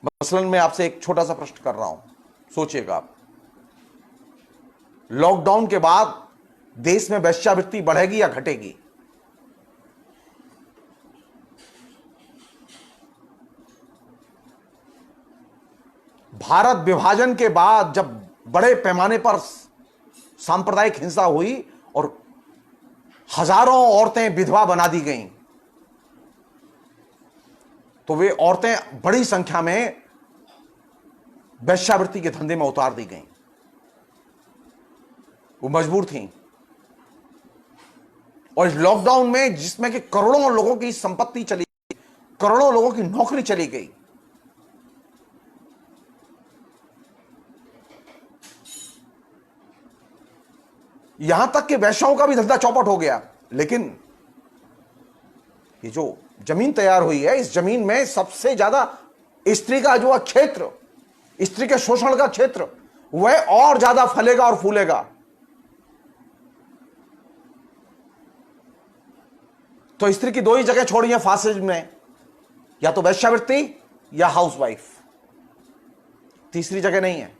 मसलन मैं आपसे एक छोटा सा प्रश्न कर रहा हूं, सोचिएगा आप, लॉकडाउन के बाद देश में वेश्यावृत्ति बढ़ेगी या घटेगी? भारत विभाजन के बाद जब बड़े पैमाने पर सांप्रदायिक हिंसा हुई और हजारों औरतें विधवा बना दी गईं, तो वे औरतें बड़ी संख्या में वेश्यावृत्ति के धंधे में उतार दी गईं। वो मजबूर थीं। और इस लॉकडाउन में जिसमें कि करोड़ों लोगों की संपत्ति चली गई, करोड़ों लोगों की नौकरी चली गई, यहां तक कि वैश्याओं का भी धंधा चौपट हो गया। लेकिन ये जो जमीन तैयार हुई है, इस जमीन में सबसे ज्यादा स्त्री का जो क्षेत्र, स्त्री के शोषण का क्षेत्र, वह और ज्यादा फलेगा और फूलेगा। तो स्त्री की दो ही जगह छोड़ी है फासिज्म में, या तो वेश्यावृत्ति या हाउसवाइफ, तीसरी जगह नहीं है।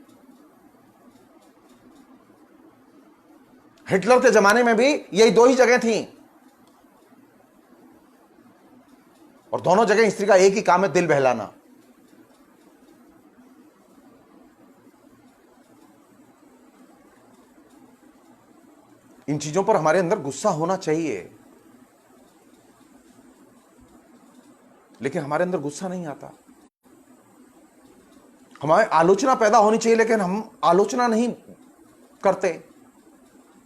हिटलर के जमाने में भी यही दो ही जगह थी, और दोनों जगह स्त्री का एक ही काम है, दिल बहलाना। इन चीजों पर हमारे अंदर गुस्सा होना चाहिए, लेकिन हमारे अंदर गुस्सा नहीं आता। हमारे आलोचना पैदा होनी चाहिए, लेकिन हम आलोचना नहीं करते।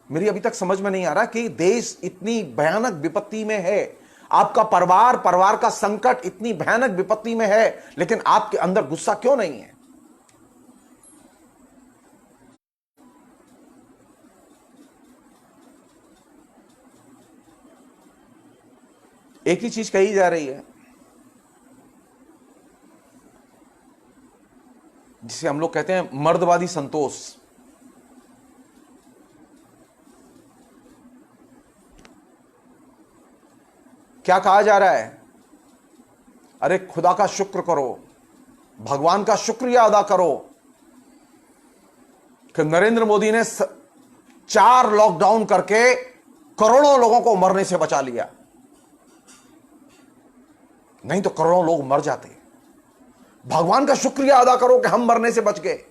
मेरी अभी तक समझ में नहीं आ रहा कि देश इतनी भयानक विपत्ति में है, आपका परिवार का संकट इतनी भयानक विपत्ति में है, लेकिन आपके अंदर गुस्सा क्यों नहीं है? एक ही चीज कही जा रही है जिसे हम लोग कहते हैं मर्दवादी संतोष। क्या कहा जा रहा है? अरे खुदा का शुक्र करो, भगवान का शुक्रिया अदा करो कि नरेंद्र मोदी ने 4 लॉकडाउन करके करोड़ों लोगों को मरने से बचा लिया, नहीं तो करोड़ों लोग मर जाते। भगवान का शुक्रिया अदा करो कि हम मरने से बच गए।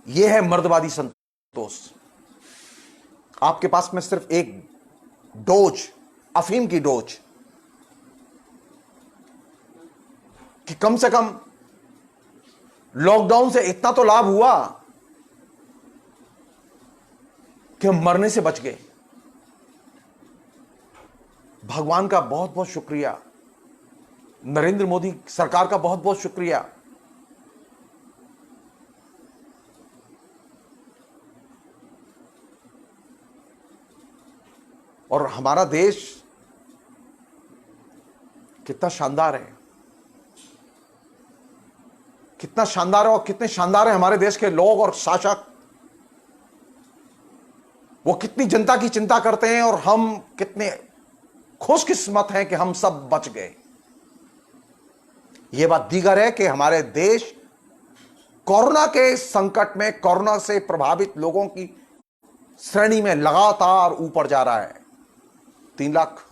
यह है मर्दवादी संतोष। आपके पास में सिर्फ एक डोज, अफीम की डोज, कि कम से कम लॉकडाउन से इतना तो लाभ हुआ कि हम मरने से बच गए। भगवान का बहुत बहुत शुक्रिया, नरेंद्र मोदी सरकार का बहुत बहुत शुक्रिया। और हमारा देश कितना शानदार है, कितना शानदार है, और कितने शानदार है हमारे देश के लोग और शासक। वो कितनी जनता की चिंता करते हैं और हम कितने खुशकिस्मत हैं कि हम सब बच गए। यह बात दीगर है कि हमारे देश कोरोना के संकट में, कोरोना से प्रभावित लोगों की श्रेणी में लगातार ऊपर जा रहा है। 3 लाख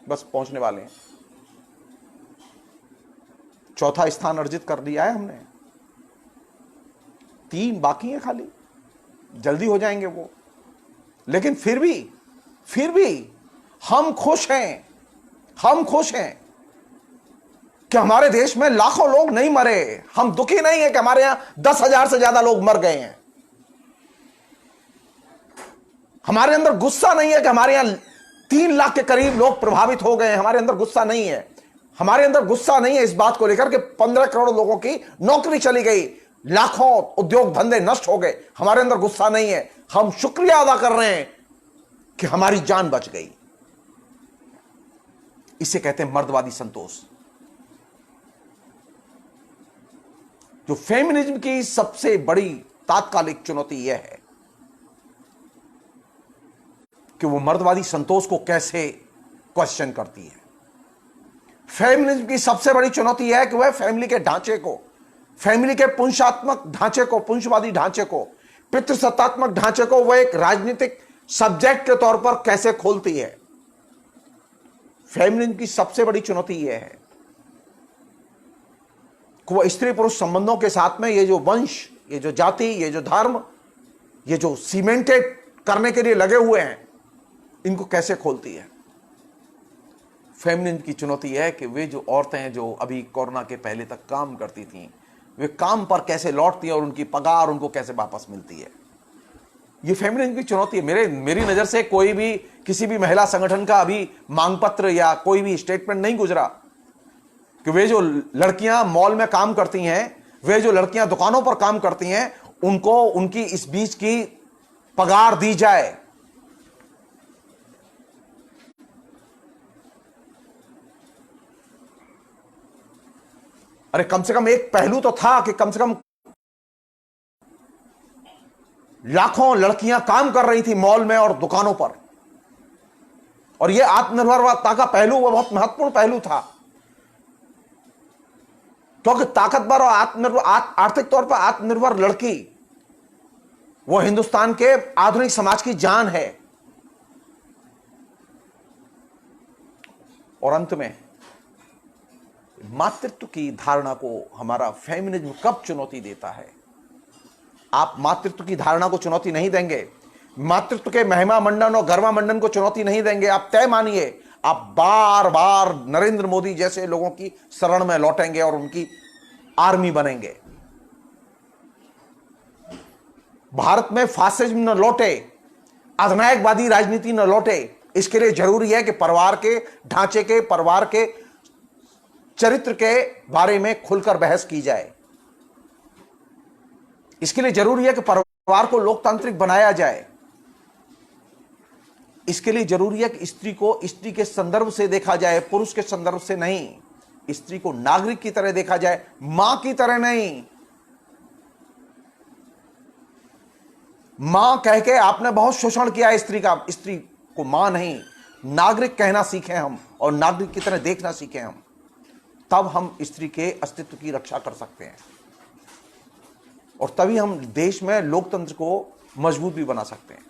बस पहुंचने वाले हैं, 4था स्थान अर्जित कर लिया है हमने, 3 बाकी हैं खाली, जल्दी हो जाएंगे वो। लेकिन फिर भी हम खुश हैं, हम खुश हैं कि हमारे देश में लाखों लोग नहीं मरे। हम दुखी नहीं है कि हमारे यहां 10,000 से ज्यादा लोग मर गए हैं। हमारे अंदर गुस्सा नहीं है कि हमारे यहां 3 लाख के करीब लोग प्रभावित हो गए हैं। हमारे अंदर गुस्सा नहीं है। हमारे अंदर गुस्सा नहीं है इस बात को लेकर कि 15 करोड़ लोगों की नौकरी चली गई, लाखों उद्योग धंधे नष्ट हो गए। हमारे अंदर गुस्सा नहीं है। हम शुक्रिया अदा कर रहे हैं कि हमारी जान बच गई। इसे कहते हैं मर्दवादी संतोष। जो फेमिनिज्म की सबसे बड़ी तात्कालिक चुनौती यह है कि वो मर्दवादी संतोष को कैसे क्वेश्चन करती है। फेमिनिज्म की सबसे बड़ी चुनौती यह है कि वह फैमिली के ढांचे को, फैमिली के पुंसात्मक ढांचे को, पुंसवादी ढांचे को, पितृसत्तात्मक ढांचे को वह एक राजनीतिक सब्जेक्ट के तौर पर कैसे खोलती है। फेमिनिज्म की सबसे बड़ी चुनौती यह है कि वह स्त्री पुरुष संबंधों के साथ में ये जो वंश, ये जो जाति, ये जो धर्म, ये जो सीमेंटेड करने के लिए लगे हुए हैं, इनको कैसे खोलती है। फेमिनिज्म की चुनौती है कि वे जो औरतें जो अभी कोरोना के पहले तक काम करती थीं, वे काम पर कैसे लौटती हैं और उनकी पगार उनको कैसे वापस मिलती है। ये फेमिनिज्म की चुनौती है। मेरी नजर से कोई भी, किसी भी महिला संगठन का अभी मांग पत्र या कोई भी स्टेटमेंट नहीं गुजरा कि वे जो लड़कियां मॉल में काम करती हैं, वे जो लड़कियां दुकानों पर काम करती हैं, उनको उनकी इस बीच की पगार दी जाए। अरे कम से कम एक पहलू तो था कि कम से कम लाखों लड़कियां काम कर रही थी मॉल में और दुकानों पर, और यह आत्मनिर्भरता का पहलू वह बहुत महत्वपूर्ण पहलू था, क्योंकि ताकतवर और आत्मनिर्भर, आर्थिक तौर पर आत्मनिर्भर लड़की वो हिंदुस्तान के आधुनिक समाज की जान है। और अंत में मातृत्व की धारणा को हमारा फेमिनिज्म कब चुनौती देता है? आप मातृत्व की धारणा को चुनौती नहीं देंगे, मातृत्व के महिमा मंडन और गर्वा मंडन को चुनौती नहीं देंगे। आप तय मानिए, आप बार बार नरेंद्र मोदी जैसे लोगों की शरण में लौटेंगे और उनकी आर्मी बनेंगे। भारत में फासिज्म न लौटे, अधिनायकवादी राजनीति न लौटे, इसके लिए जरूरी है कि परिवार के ढांचे के, परिवार के चरित्र के बारे में खुलकर बहस की जाए। इसके लिए जरूरी है कि परिवार को लोकतांत्रिक बनाया जाए। इसके लिए जरूरी है कि स्त्री को स्त्री के संदर्भ से देखा जाए, पुरुष के संदर्भ से नहीं। स्त्री को नागरिक की तरह देखा जाए, मां की तरह नहीं। मां कह के आपने बहुत शोषण किया है स्त्री का। स्त्री को मां नहीं, नागरिक कहना सीखें हम, और नागरिक की तरह देखना सीखें हम। तब हम स्त्री के अस्तित्व की रक्षा कर सकते हैं, और तभी हम देश में लोकतंत्र को मजबूत भी बना सकते हैं।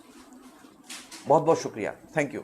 बहुत बहुत शुक्रिया। Thank you.